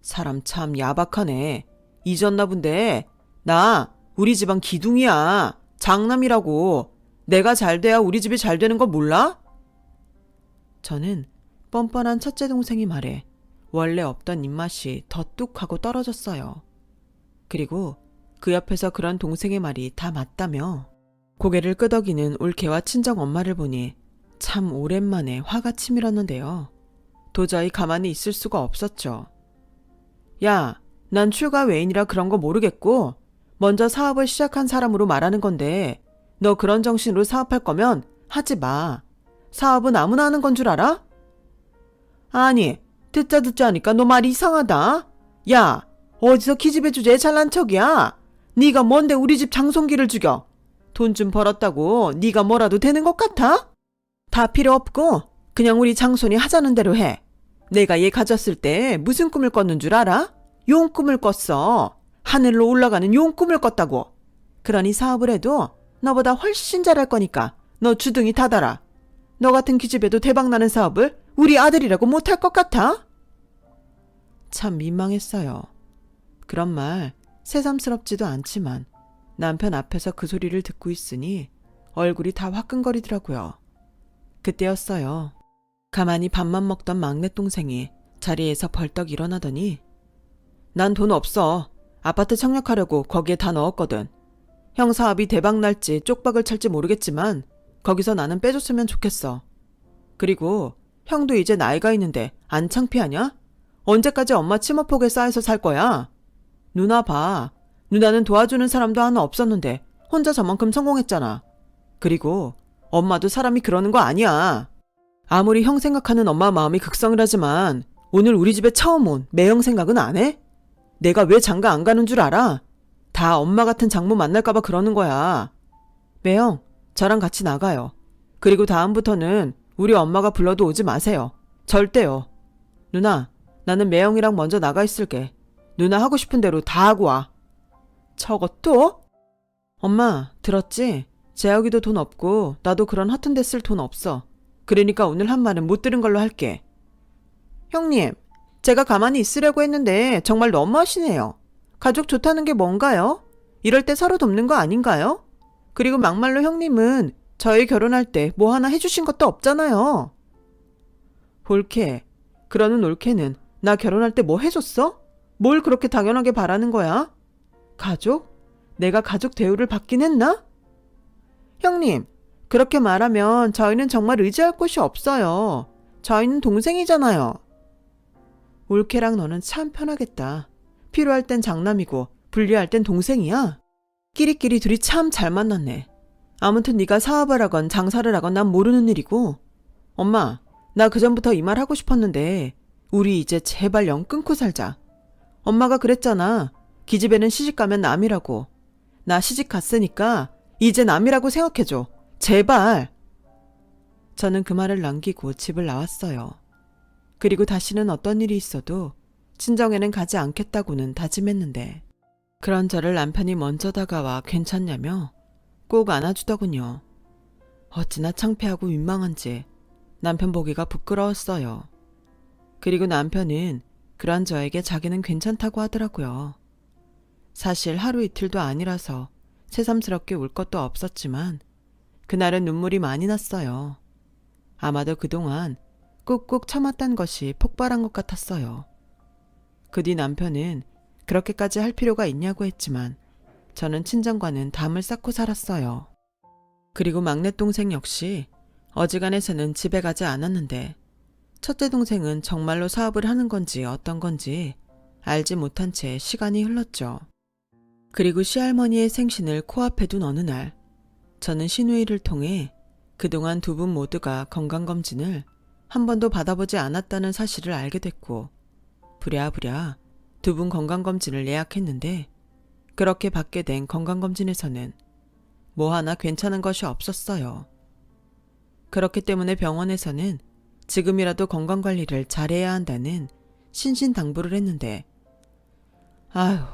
사람 참 야박하네. 잊었나 본데 나 우리 집안 기둥이야. 장남이라고. 내가 잘 돼야 우리 집이 잘 되는 거 몰라? 저는 뻔뻔한 첫째 동생이 말해 원래 없던 입맛이 더 뚝하고 떨어졌어요. 그리고 그 옆에서 그런 동생의 말이 다 맞다며 고개를 끄덕이는 올케와 친정 엄마를 보니 참 오랜만에 화가 치밀었는데요. 도저히 가만히 있을 수가 없었죠. 야, 난 출가 외인이라 그런 거 모르겠고 먼저 사업을 시작한 사람으로 말하는 건데 너 그런 정신으로 사업할 거면 하지 마. 사업은 아무나 하는 건 줄 알아? 아니, 듣자 하니까 너 말이 이상하다. 야, 어디서 기집애 주제에 잘난 척이야? 네가 뭔데 우리 집 장손기를 죽여? 돈 좀 벌었다고 네가 뭐라도 되는 것 같아? 다 필요 없고 그냥 우리 장손이 하자는 대로 해. 내가 얘 가졌을 때 무슨 꿈을 꿨는 줄 알아? 용 꿈을 꿨어. 하늘로 올라가는 용 꿈을 꿨다고. 그러니 사업을 해도 너보다 훨씬 잘할 거니까 너 주둥이 닫아라. 너 같은 기집애도 대박나는 사업을 우리 아들이라고 못할 것 같아? 참 민망했어요. 그런 말 새삼스럽지도 않지만 남편 앞에서 그 소리를 듣고 있으니 얼굴이 다 화끈거리더라고요. 그때였어요. 가만히 밥만 먹던 막내 동생이 자리에서 벌떡 일어나더니 난 돈 없어. 아파트 청약하려고 거기에 다 넣었거든. 형 사업이 대박 날지 쪽박을 찰지 모르겠지만 거기서 나는 빼줬으면 좋겠어. 그리고 형도 이제 나이가 있는데 안 창피하냐? 언제까지 엄마 치마폭에 쌓여서 살 거야? 누나 봐. 누나는 도와주는 사람도 하나 없었는데 혼자 저만큼 성공했잖아. 그리고 엄마도 사람이 그러는 거 아니야. 아무리 형 생각하는 엄마 마음이 극성을 하지만 오늘 우리 집에 처음 온 매형 생각은 안 해? 내가 왜 장가 안 가는 줄 알아? 다 엄마 같은 장모 만날까봐 그러는 거야. 매형, 저랑 같이 나가요. 그리고 다음부터는 우리 엄마가 불러도 오지 마세요. 절대요. 누나, 나는 매형이랑 먼저 나가 있을게. 누나 하고 싶은 대로 다 하고 와. 저것도? 엄마, 들었지? 재혁이도 돈 없고 나도 그런 허튼 데 쓸 돈 없어. 그러니까 오늘 한 말은 못 들은 걸로 할게. 형님, 제가 가만히 있으려고 했는데 정말 너무하시네요. 가족 좋다는 게 뭔가요? 이럴 때 서로 돕는 거 아닌가요? 그리고 막말로 형님은 저희 결혼할 때 뭐 하나 해주신 것도 없잖아요. 볼케, 그러는 올케는 나 결혼할 때 뭐 해줬어? 뭘 그렇게 당연하게 바라는 거야? 가족? 내가 가족 대우를 받긴 했나? 형님, 그렇게 말하면 저희는 정말 의지할 곳이 없어요. 저희는 동생이잖아요. 올케랑 너는 참 편하겠다. 필요할 땐 장남이고 불리할 땐 동생이야. 끼리끼리 둘이 참 잘 만났네. 아무튼 네가 사업을 하건 장사를 하건 난 모르는 일이고. 엄마, 나 그전부터 이 말 하고 싶었는데 우리 이제 제발 영 끊고 살자. 엄마가 그랬잖아. 기집애는 시집가면 남이라고. 나 시집 갔으니까 이제 남이라고 생각해줘. 제발. 저는 그 말을 남기고 집을 나왔어요. 그리고 다시는 어떤 일이 있어도 친정에는 가지 않겠다고는 다짐했는데 그런 저를 남편이 먼저 다가와 괜찮냐며 꼭 안아주더군요. 어찌나 창피하고 민망한지 남편 보기가 부끄러웠어요. 그리고 남편은 그런 저에게 자기는 괜찮다고 하더라고요. 사실 하루 이틀도 아니라서 새삼스럽게 울 것도 없었지만 그날은 눈물이 많이 났어요. 아마도 그동안 꾹꾹 참았던 것이 폭발한 것 같았어요. 그 뒤 남편은 그렇게까지 할 필요가 있냐고 했지만 저는 친정과는 담을 쌓고 살았어요. 그리고 막내 동생 역시 어지간해서는 집에 가지 않았는데 첫째 동생은 정말로 사업을 하는 건지 어떤 건지 알지 못한 채 시간이 흘렀죠. 그리고 시할머니의 생신을 코앞에 둔 어느 날 저는 시누이를 통해 그동안 두 분 모두가 건강검진을 한 번도 받아보지 않았다는 사실을 알게 됐고 부랴부랴 두 분 건강검진을 예약했는데 그렇게 받게 된 건강검진에서는 뭐 하나 괜찮은 것이 없었어요. 그렇기 때문에 병원에서는 지금이라도 건강관리를 잘해야 한다는 신신당부를 했는데 아휴,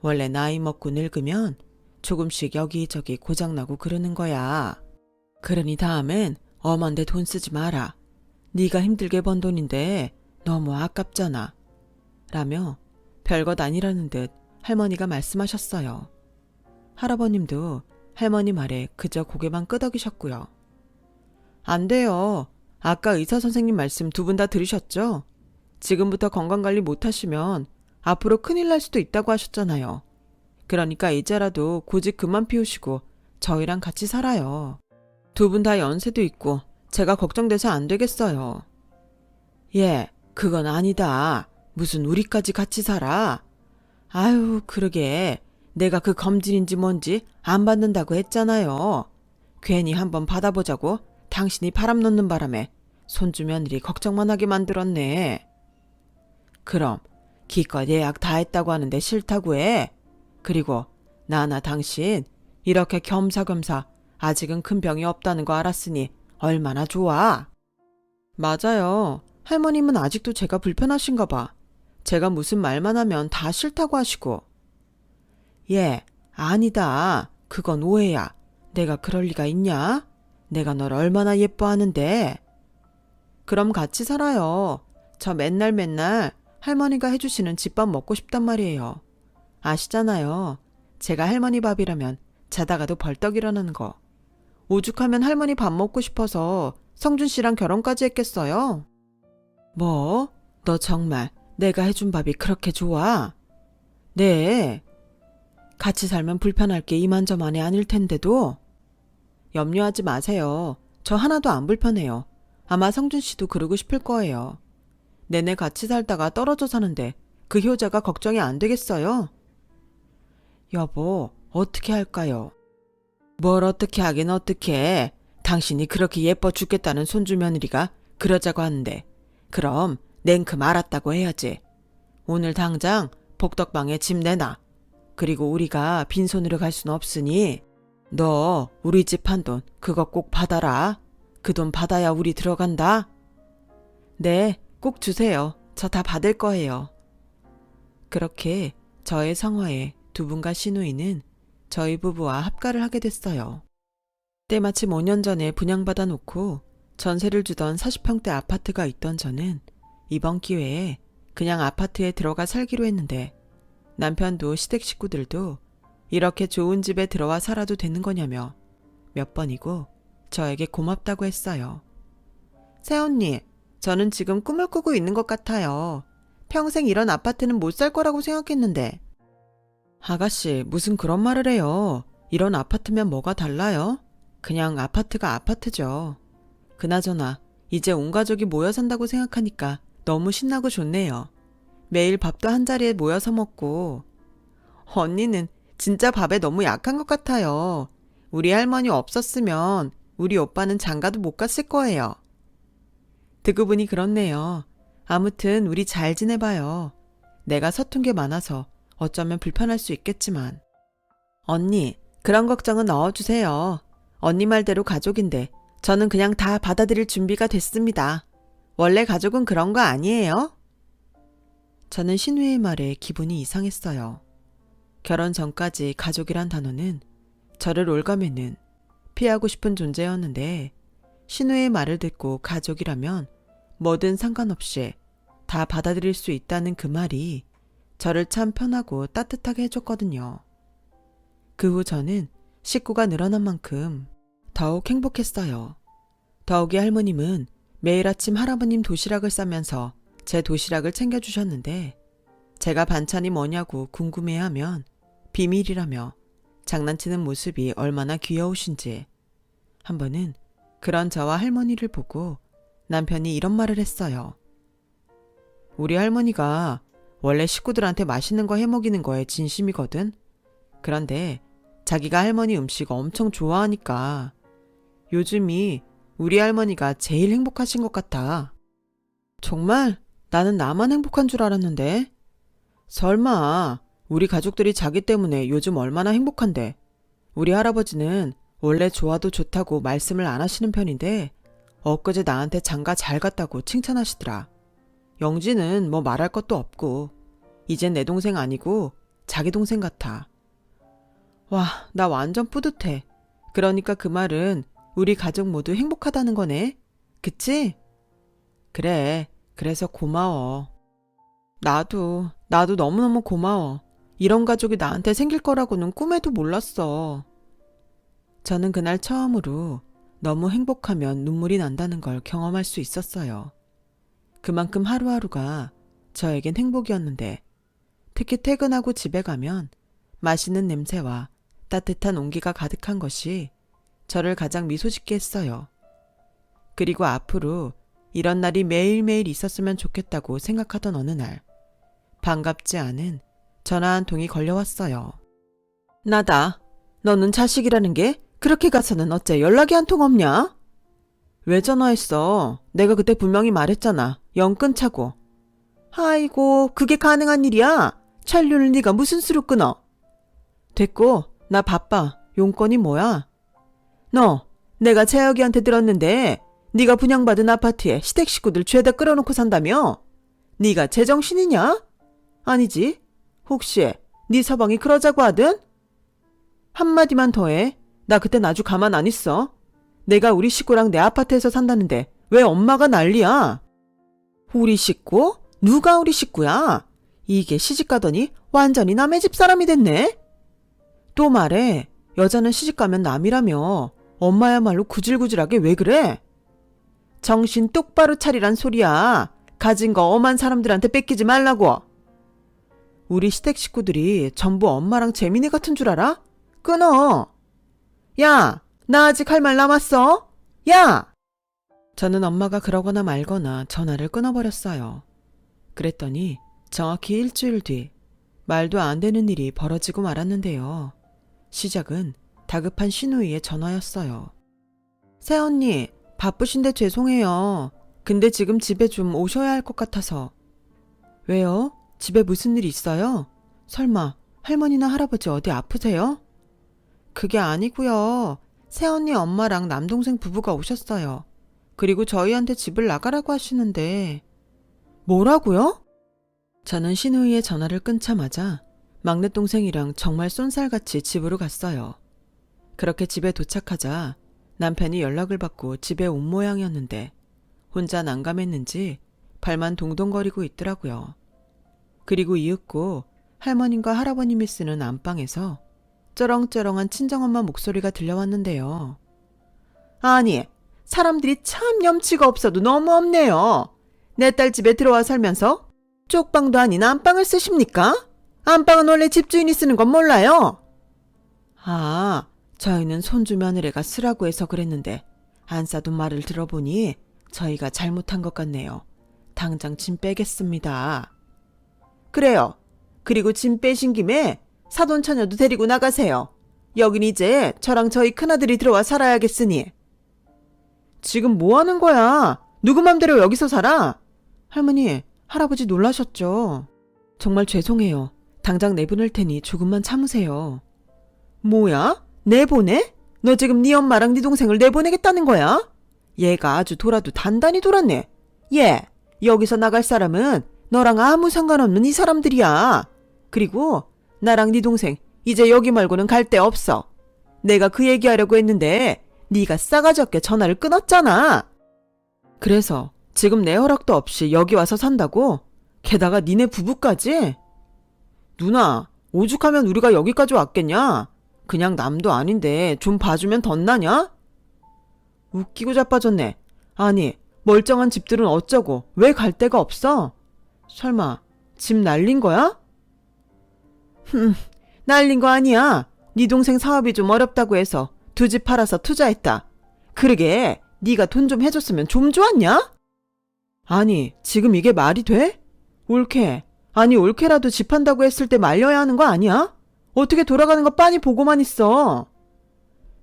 원래 나이 먹고 늙으면 조금씩 여기저기 고장나고 그러는 거야. 그러니 다음엔 엄한데 돈 쓰지 마라. 네가 힘들게 번 돈인데 너무 아깝잖아. 라며 별것 아니라는 듯 할머니가 말씀하셨어요. 할아버님도 할머니 말에 그저 고개만 끄덕이셨고요. 안 돼요. 아까 의사 선생님 말씀 두 분 다 들으셨죠? 지금부터 건강관리 못하시면 앞으로 큰일 날 수도 있다고 하셨잖아요. 그러니까 이제라도 고집 그만 피우시고 저희랑 같이 살아요. 두 분 다 연세도 있고 제가 걱정돼서 안 되겠어요. 예, 그건 아니다. 무슨 우리까지 같이 살아? 아유, 그러게. 내가 그 검진인지 뭔지 안 받는다고 했잖아요. 괜히 한번 받아보자고 당신이 바람 놓는 바람에 손주 며느리 걱정만 하게 만들었네. 그럼 기껏 예약 다 했다고 하는데 싫다고 해. 그리고 나나 당신 이렇게 겸사겸사 아직은 큰 병이 없다는 거 알았으니 얼마나 좋아. 맞아요. 할머님은 아직도 제가 불편하신가 봐. 제가 무슨 말만 하면 다 싫다고 하시고. 예, 아니다. 그건 오해야. 내가 그럴 리가 있냐? 내가 널 얼마나 예뻐하는데. 그럼 같이 살아요. 저 맨날 할머니가 해주시는 집밥 먹고 싶단 말이에요. 아시잖아요. 제가 할머니 밥이라면 자다가도 벌떡 일어나는 거. 오죽하면 할머니 밥 먹고 싶어서 성준 씨랑 결혼까지 했겠어요? 뭐? 너 정말 내가 해준 밥이 그렇게 좋아? 네. 같이 살면 불편할 게 이만저만이 아닐 텐데도. 염려하지 마세요. 저 하나도 안 불편해요. 아마 성준 씨도 그러고 싶을 거예요. 내내 같이 살다가 떨어져 사는데 그 효자가 걱정이 안 되겠어요? 여보, 어떻게 할까요? 뭘 어떻게 하긴 어떻게. 당신이 그렇게 예뻐 죽겠다는 손주 며느리가 그러자고 하는데 그럼 냉큼 알았다고 해야지. 오늘 당장 복덕방에 집 내놔. 그리고 우리가 빈손으로 갈 순 없으니 너 우리 집 한 돈 그거 꼭 받아라. 그 돈 받아야 우리 들어간다. 네, 꼭 주세요. 저 다 받을 거예요. 그렇게 저의 성화에 두 분과 시누이는 저희 부부와 합가를 하게 됐어요. 때마침 5년 전에 분양받아 놓고 전세를 주던 40평대 아파트가 있던 저는 이번 기회에 그냥 아파트에 들어가 살기로 했는데 남편도 시댁 식구들도 이렇게 좋은 집에 들어와 살아도 되는 거냐며 몇 번이고 저에게 고맙다고 했어요. 새언니, 저는 지금 꿈을 꾸고 있는 것 같아요. 평생 이런 아파트는 못 살 거라고 생각했는데. 아가씨, 무슨 그런 말을 해요. 이런 아파트면 뭐가 달라요? 그냥 아파트가 아파트죠. 그나저나 이제 온 가족이 모여 산다고 생각하니까 너무 신나고 좋네요. 매일 밥도 한 자리에 모여서 먹고. 언니는 진짜 밥에 너무 약한 것 같아요. 우리 할머니 없었으면 우리 오빠는 장가도 못 갔을 거예요. 듣고 보니 그렇네요. 아무튼 우리 잘 지내봐요. 내가 서툰 게 많아서 어쩌면 불편할 수 있겠지만. 언니, 그런 걱정은 넣어주세요. 언니 말대로 가족인데 저는 그냥 다 받아들일 준비가 됐습니다. 원래 가족은 그런 거 아니에요? 저는 신우의 말에 기분이 이상했어요. 결혼 전까지 가족이란 단어는 저를 올가매는 피하고 싶은 존재였는데 신우의 말을 듣고 가족이라면 뭐든 상관없이 다 받아들일 수 있다는 그 말이 저를 참 편하고 따뜻하게 해줬거든요. 그 후 저는 식구가 늘어난 만큼 더욱 행복했어요. 더욱이 할머님은 매일 아침 할아버님 도시락을 싸면서 제 도시락을 챙겨주셨는데 제가 반찬이 뭐냐고 궁금해하면 비밀이라며 장난치는 모습이 얼마나 귀여우신지. 한 번은 그런 저와 할머니를 보고 남편이 이런 말을 했어요. 우리 할머니가 원래 식구들한테 맛있는 거 해먹이는 거에 진심이거든. 그런데 자기가 할머니 음식 엄청 좋아하니까 요즘이 우리 할머니가 제일 행복하신 것 같아. 정말? 나는 나만 행복한 줄 알았는데. 설마 우리 가족들이 자기 때문에 요즘 얼마나 행복한데. 우리 할아버지는 원래 좋아도 좋다고 말씀을 안 하시는 편인데 엊그제 나한테 장가 잘 갔다고 칭찬하시더라. 영지는 뭐 말할 것도 없고 이젠 내 동생 아니고 자기 동생 같아. 와, 나 완전 뿌듯해. 그러니까 그 말은 우리 가족 모두 행복하다는 거네. 그치? 그래, 그래서 고마워. 나도 너무너무 고마워. 이런 가족이 나한테 생길 거라고는 꿈에도 몰랐어. 저는 그날 처음으로 너무 행복하면 눈물이 난다는 걸 경험할 수 있었어요. 그만큼 하루하루가 저에겐 행복이었는데 특히 퇴근하고 집에 가면 맛있는 냄새와 따뜻한 온기가 가득한 것이 저를 가장 미소 짓게 했어요. 그리고 앞으로 이런 날이 매일매일 있었으면 좋겠다고 생각하던 어느 날 반갑지 않은 전화 한 통이 걸려왔어요. 나다. 너는 자식이라는 게 그렇게 가서는 어째 연락이 한 통 없냐? 왜 전화했어? 내가 그때 분명히 말했잖아. 영 끊자고. 아이고, 그게 가능한 일이야? 찰류를 네가 무슨 수로 끊어? 됐고, 나 바빠. 용건이 뭐야? 너, 내가 재혁이한테 들었는데 네가 분양받은 아파트에 시댁 식구들 죄다 끌어놓고 산다며? 네가 제정신이냐? 아니지. 혹시 네 서방이 그러자고 하든? 한마디만 더 해. 나 그땐 아주 가만 안 있어. 내가 우리 식구랑 내 아파트에서 산다는데 왜 엄마가 난리야? 우리 식구? 누가 우리 식구야? 이게 시집가더니 완전히 남의 집 사람이 됐네? 또 말해. 여자는 시집가면 남이라며. 엄마야말로 구질구질하게 왜 그래? 정신 똑바로 차리란 소리야. 가진 거 엄한 사람들한테 뺏기지 말라고. 우리 시댁 식구들이 전부 엄마랑 재민이 같은 줄 알아? 끊어! 야! 나 아직 할 말 남았어? 야! 저는 엄마가 그러거나 말거나 전화를 끊어버렸어요. 그랬더니 정확히 일주일 뒤 말도 안 되는 일이 벌어지고 말았는데요. 시작은 다급한 신우이의 전화였어요. 새언니, 바쁘신데 죄송해요. 근데 지금 집에 좀 오셔야 할 것 같아서. 왜요? 집에 무슨 일 있어요? 설마 할머니나 할아버지 어디 아프세요? 그게 아니고요. 새언니 엄마랑 남동생 부부가 오셨어요. 그리고 저희한테 집을 나가라고 하시는데. 뭐라고요? 저는 신우이의 전화를 끊자마자 막내 동생이랑 정말 쏜살같이 집으로 갔어요. 그렇게 집에 도착하자 남편이 연락을 받고 집에 온 모양이었는데 혼자 난감했는지 발만 동동거리고 있더라고요. 그리고 이윽고 할머님과 할아버님이 쓰는 안방에서 쩌렁쩌렁한 친정엄마 목소리가 들려왔는데요. 아니, 사람들이 참 염치가 없어도 너무 없네요. 내 딸 집에 들어와 살면서 쪽방도 아닌 안방을 쓰십니까? 안방은 원래 집주인이 쓰는 건 몰라요? 아, 저희는 손주 며느리가 쓰라고 해서 그랬는데 안 싸둔 말을 들어보니 저희가 잘못한 것 같네요. 당장 짐 빼겠습니다. 그래요. 그리고 짐 빼신 김에 사돈처녀도 데리고 나가세요. 여긴 이제 저랑 저희 큰아들이 들어와 살아야겠으니. 지금 뭐 하는 거야? 누구 맘대로 여기서 살아? 할머니, 할아버지 놀라셨죠? 정말 죄송해요. 당장 내보낼 테니 조금만 참으세요. 뭐야? 내보내? 너 지금 네 엄마랑 네 동생을 내보내겠다는 거야? 얘가 아주 돌아도 단단히 돌았네. 얘, 여기서 나갈 사람은 너랑 아무 상관없는 이 사람들이야. 그리고 나랑 네 동생 이제 여기 말고는 갈 데 없어. 내가 그 얘기하려고 했는데 네가 싸가지 없게 전화를 끊었잖아. 그래서 지금 내 허락도 없이 여기 와서 산다고? 게다가 니네 부부까지? 누나, 오죽하면 우리가 여기까지 왔겠냐? 그냥 남도 아닌데 좀 봐주면 덧나냐? 웃기고 자빠졌네. 아니, 멀쩡한 집들은 어쩌고 왜 갈 데가 없어? 설마 집 날린 거야? 날린 거 아니야. 네 동생 사업이 좀 어렵다고 해서 두 집 팔아서 투자했다. 그러게 네가 돈 좀 해줬으면 좀 좋았냐? 아니, 지금 이게 말이 돼? 올케. 아니, 올케라도 집 한다고 했을 때 말려야 하는 거 아니야? 어떻게 돌아가는 거 빤히 보고만 있어?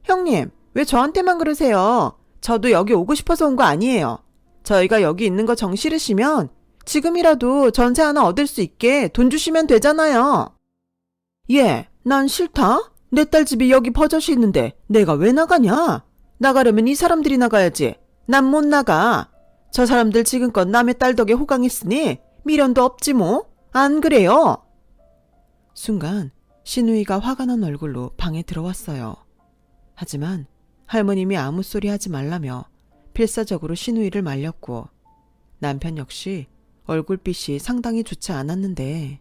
형님, 왜 저한테만 그러세요? 저도 여기 오고 싶어서 온 거 아니에요. 저희가 여기 있는 거 정 싫으시면 지금이라도 전세 하나 얻을 수 있게 돈 주시면 되잖아요. 예, 난 싫다. 내 딸 집이 여기 버젓이 있는데 내가 왜 나가냐? 나가려면 이 사람들이 나가야지. 난 못 나가. 저 사람들 지금껏 남의 딸 덕에 호강했으니 미련도 없지 뭐. 안 그래요? 순간 신우이가 화가 난 얼굴로 방에 들어왔어요. 하지만 할머님이 아무 소리 하지 말라며 필사적으로 신우이를 말렸고 남편 역시 얼굴빛이 상당히 좋지 않았는데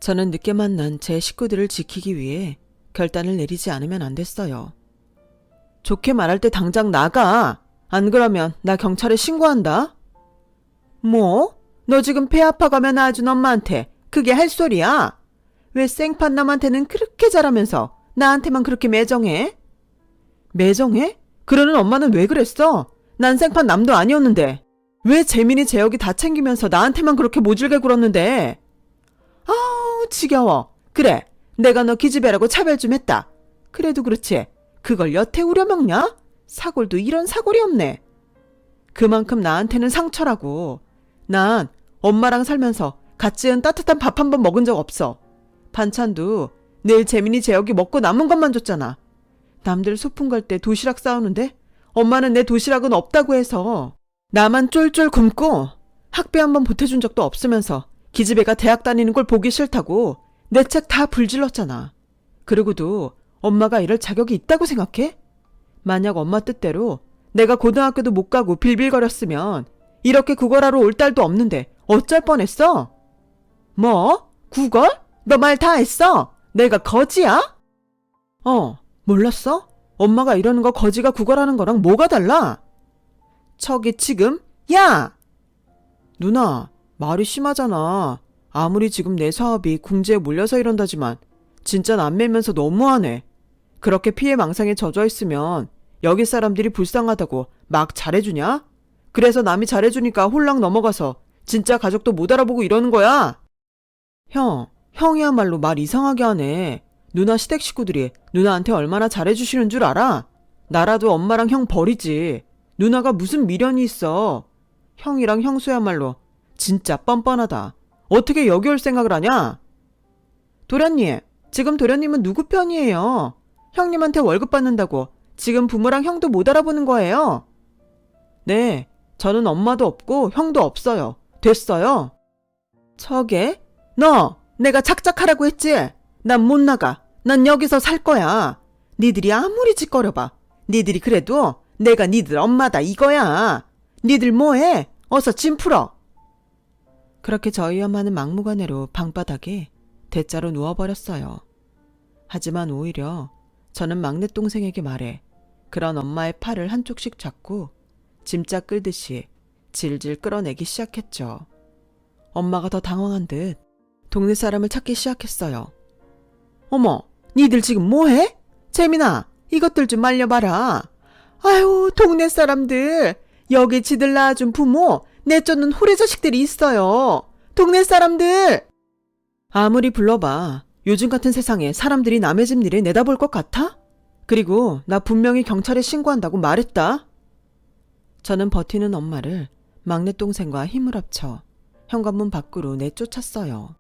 저는 늦게 만난 제 식구들을 지키기 위해 결단을 내리지 않으면 안 됐어요. 좋게 말할 때 당장 나가. 안 그러면 나 경찰에 신고한다. 뭐? 너 지금 배 아파가며 낳아준 엄마한테 그게 할 소리야? 왜 생판 남한테는 그렇게 잘하면서 나한테만 그렇게 매정해? 매정해? 그러는 엄마는 왜 그랬어? 난 생판 남도 아니었는데. 왜 재민이 재혁이 다 챙기면서 나한테만 그렇게 모질게 굴었는데? 아우 지겨워. 그래, 내가 너 기집애라고 차별 좀 했다. 그래도 그렇지. 그걸 여태 우려먹냐? 사골도 이런 사골이 없네. 그만큼 나한테는 상처라고. 난 엄마랑 살면서 갓 지은 따뜻한 밥 한 번 먹은 적 없어. 반찬도 늘 재민이 재혁이 먹고 남은 것만 줬잖아. 남들 소풍 갈 때 도시락 싸우는데 엄마는 내 도시락은 없다고 해서 나만 쫄쫄 굶고 학비 한 번 보태준 적도 없으면서 기집애가 대학 다니는 걸 보기 싫다고 내 책 다 불질렀잖아. 그러고도 엄마가 이럴 자격이 있다고 생각해? 만약 엄마 뜻대로 내가 고등학교도 못 가고 빌빌거렸으면 이렇게 구걸하러 올 딸도 없는데 어쩔 뻔했어? 뭐? 구걸? 너 말 다 했어? 내가 거지야? 몰랐어? 엄마가 이러는 거 거지가 구걸하는 거랑 뭐가 달라? 저기 지금 야! 누나, 말이 심하잖아. 아무리 지금 내 사업이 궁지에 몰려서 이런다지만 진짜 남매면서 너무하네. 그렇게 피해망상에 젖어 있으면 여기 사람들이 불쌍하다고 막 잘해주냐? 그래서 남이 잘해주니까 홀랑 넘어가서 진짜 가족도 못 알아보고 이러는 거야? 형이야말로 말 이상하게 하네. 누나 시댁 식구들이 누나한테 얼마나 잘해주시는 줄 알아? 나라도 엄마랑 형 버리지. 누나가 무슨 미련이 있어. 형이랑 형수야말로 진짜 뻔뻔하다. 어떻게 여기 올 생각을 하냐? 도련님, 지금 도련님은 누구 편이에요? 형님한테 월급 받는다고 지금 부모랑 형도 못 알아보는 거예요? 네, 저는 엄마도 없고 형도 없어요. 됐어요? 저게? 내가 작작하라고 했지? 난 못 나가. 난 여기서 살 거야. 니들이 아무리 짓거려봐. 니들이 그래도 내가 니들 엄마다 이거야. 니들 뭐해? 어서 짐 풀어. 그렇게 저희 엄마는 막무가내로 방바닥에 대자로 누워버렸어요. 하지만 오히려 저는 막내 동생에게 말해 그런 엄마의 팔을 한쪽씩 잡고 짐짝 끌듯이 질질 끌어내기 시작했죠. 엄마가 더 당황한 듯 동네 사람을 찾기 시작했어요. 어머, 니들 지금 뭐해? 재민아, 이것들 좀 말려봐라. 아유, 동네 사람들. 여기 지들 낳아준 부모 내쫓는 호래 자식들이 있어요. 동네 사람들. 아무리 불러봐. 요즘 같은 세상에 사람들이 남의 집 일을 내다볼 것 같아? 그리고 나 분명히 경찰에 신고한다고 말했다. 저는 버티는 엄마를 막내 동생과 힘을 합쳐 현관문 밖으로 내쫓았어요.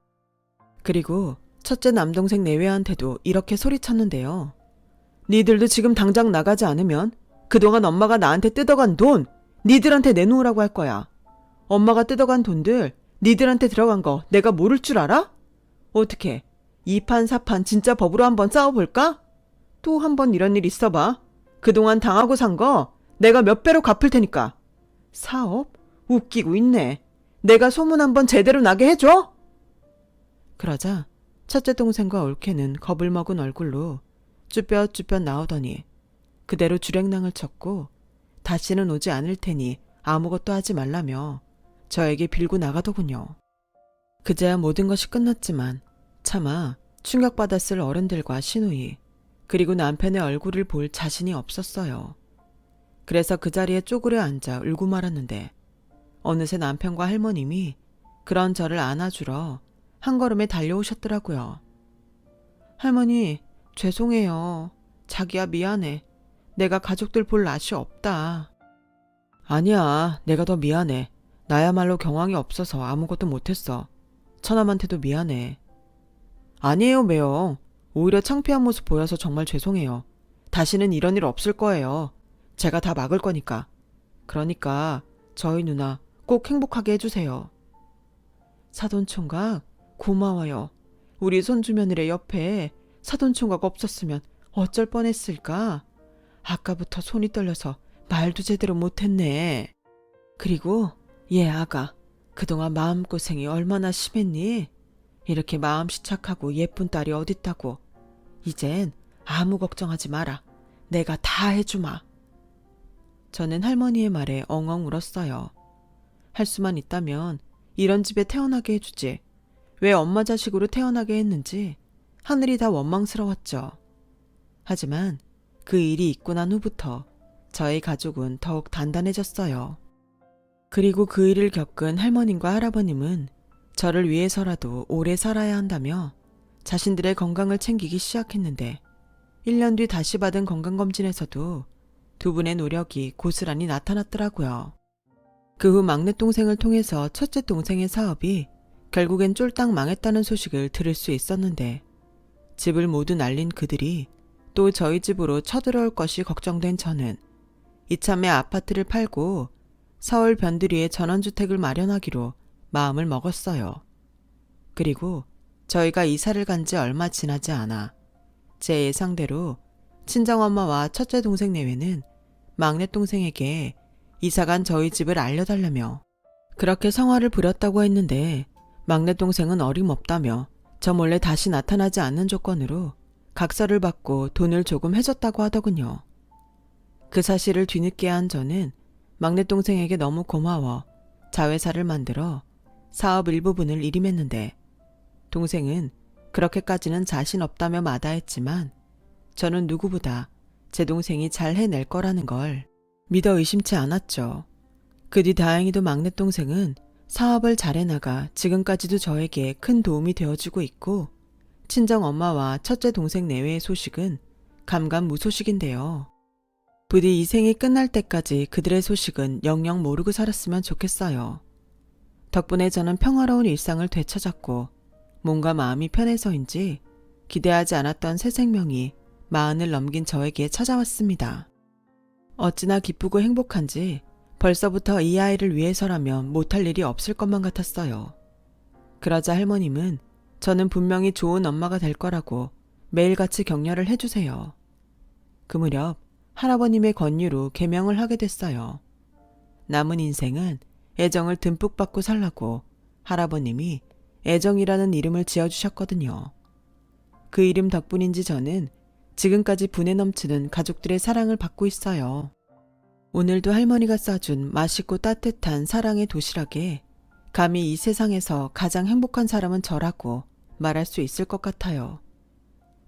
그리고 첫째 남동생 내외한테도 이렇게 소리쳤는데요. 니들도 지금 당장 나가지 않으면 그동안 엄마가 나한테 뜯어간 돈 니들한테 내놓으라고 할 거야. 엄마가 뜯어간 돈들 니들한테 들어간 거 내가 모를 줄 알아? 어떻게 2판 4판 진짜 법으로 한번 싸워볼까? 또 한번 이런 일 있어봐. 그동안 당하고 산 거 내가 몇 배로 갚을 테니까. 사업? 웃기고 있네. 내가 소문 한번 제대로 나게 해줘? 그러자 첫째 동생과 올케는 겁을 먹은 얼굴로 쭈뼛쭈뼛 나오더니 그대로 주랭랑을 쳤고 다시는 오지 않을 테니 아무것도 하지 말라며 저에게 빌고 나가더군요. 그제야 모든 것이 끝났지만 차마 충격받았을 어른들과 시누이 그리고 남편의 얼굴을 볼 자신이 없었어요. 그래서 그 자리에 쪼그려 앉아 울고 말았는데 어느새 남편과 할머님이 그런 저를 안아주러 한 걸음에 달려오셨더라고요. 할머니, 죄송해요. 자기야 미안해. 내가 가족들 볼 낯이 없다. 아니야, 내가 더 미안해. 나야말로 경황이 없어서 아무것도 못했어. 처남한테도 미안해. 아니에요, 매형. 오히려 창피한 모습 보여서 정말 죄송해요. 다시는 이런 일 없을 거예요. 제가 다 막을 거니까. 그러니까 저희 누나 꼭 행복하게 해주세요. 사돈총각, 고마워요. 우리 손주 며느리 옆에 사돈총각 없었으면 어쩔 뻔했을까? 아까부터 손이 떨려서 말도 제대로 못했네. 그리고 얘 아가, 그동안 마음고생이 얼마나 심했니? 이렇게 마음씨 착하고 예쁜 딸이 어딨다고. 이젠 아무 걱정하지 마라. 내가 다 해주마. 저는 할머니의 말에 엉엉 울었어요. 할 수만 있다면 이런 집에 태어나게 해주지. 왜 엄마 자식으로 태어나게 했는지 하늘이 다 원망스러웠죠. 하지만 그 일이 있고 난 후부터 저희 가족은 더욱 단단해졌어요. 그리고 그 일을 겪은 할머님과 할아버님은 저를 위해서라도 오래 살아야 한다며 자신들의 건강을 챙기기 시작했는데 1년 뒤 다시 받은 건강검진에서도 두 분의 노력이 고스란히 나타났더라고요. 그 후 막내 동생을 통해서 첫째 동생의 사업이 결국엔 쫄딱 망했다는 소식을 들을 수 있었는데 집을 모두 날린 그들이 또 저희 집으로 쳐들어올 것이 걱정된 저는 이참에 아파트를 팔고 서울 변두리에 전원주택을 마련하기로 마음을 먹었어요. 그리고 저희가 이사를 간 지 얼마 지나지 않아 제 예상대로 친정엄마와 첫째 동생 내외는 막내 동생에게 이사간 저희 집을 알려달라며 그렇게 성화를 부렸다고 했는데 막내 동생은 어림없다며 저 몰래 다시 나타나지 않는 조건으로 각서를 받고 돈을 조금 해줬다고 하더군요. 그 사실을 뒤늦게 한 저는 막내 동생에게 너무 고마워 자회사를 만들어 사업 일부분을 일임했는데 동생은 그렇게까지는 자신 없다며 마다했지만 저는 누구보다 제 동생이 잘 해낼 거라는 걸 믿어 의심치 않았죠. 그 뒤 다행히도 막내 동생은 사업을 잘 해나가 지금까지도 저에게 큰 도움이 되어주고 있고, 친정 엄마와 첫째 동생 내외의 소식은 감감무소식인데요. 부디 이 생이 끝날 때까지 그들의 소식은 영영 모르고 살았으면 좋겠어요. 덕분에 저는 평화로운 일상을 되찾았고 몸과 마음이 편해서인지 기대하지 않았던 새 생명이 40을 넘긴 저에게 찾아왔습니다. 어찌나 기쁘고 행복한지 벌써부터 이 아이를 위해서라면 못할 일이 없을 것만 같았어요. 그러자 할머님은 저는 분명히 좋은 엄마가 될 거라고 매일같이 격려를 해주세요. 그 무렵 할아버님의 권유로 계명을 하게 됐어요. 남은 인생은 애정을 듬뿍 받고 살라고 할아버님이 애정이라는 이름을 지어주셨거든요. 그 이름 덕분인지 저는 지금까지 분에 넘치는 가족들의 사랑을 받고 있어요. 오늘도 할머니가 싸준 맛있고 따뜻한 사랑의 도시락에 감히 이 세상에서 가장 행복한 사람은 저라고 말할 수 있을 것 같아요.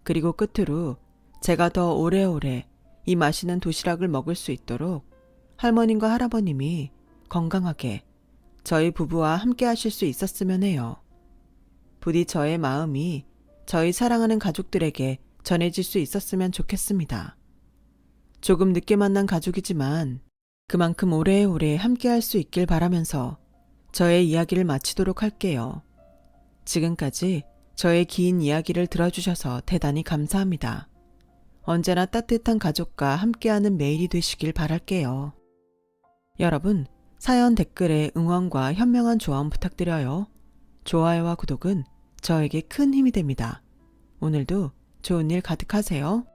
그리고 끝으로 제가 더 오래오래 이 맛있는 도시락을 먹을 수 있도록 할머님과 할아버님이 건강하게 저희 부부와 함께 하실 수 있었으면 해요. 부디 저의 마음이 저희 사랑하는 가족들에게 전해질 수 있었으면 좋겠습니다. 조금 늦게 만난 가족이지만 그만큼 오래오래 함께 할 수 있길 바라면서 저의 이야기를 마치도록 할게요. 지금까지 저의 긴 이야기를 들어주셔서 대단히 감사합니다. 언제나 따뜻한 가족과 함께하는 매일이 되시길 바랄게요. 여러분, 사연 댓글에 응원과 현명한 조언 부탁드려요. 좋아요와 구독은 저에게 큰 힘이 됩니다. 오늘도 좋은 일 가득하세요.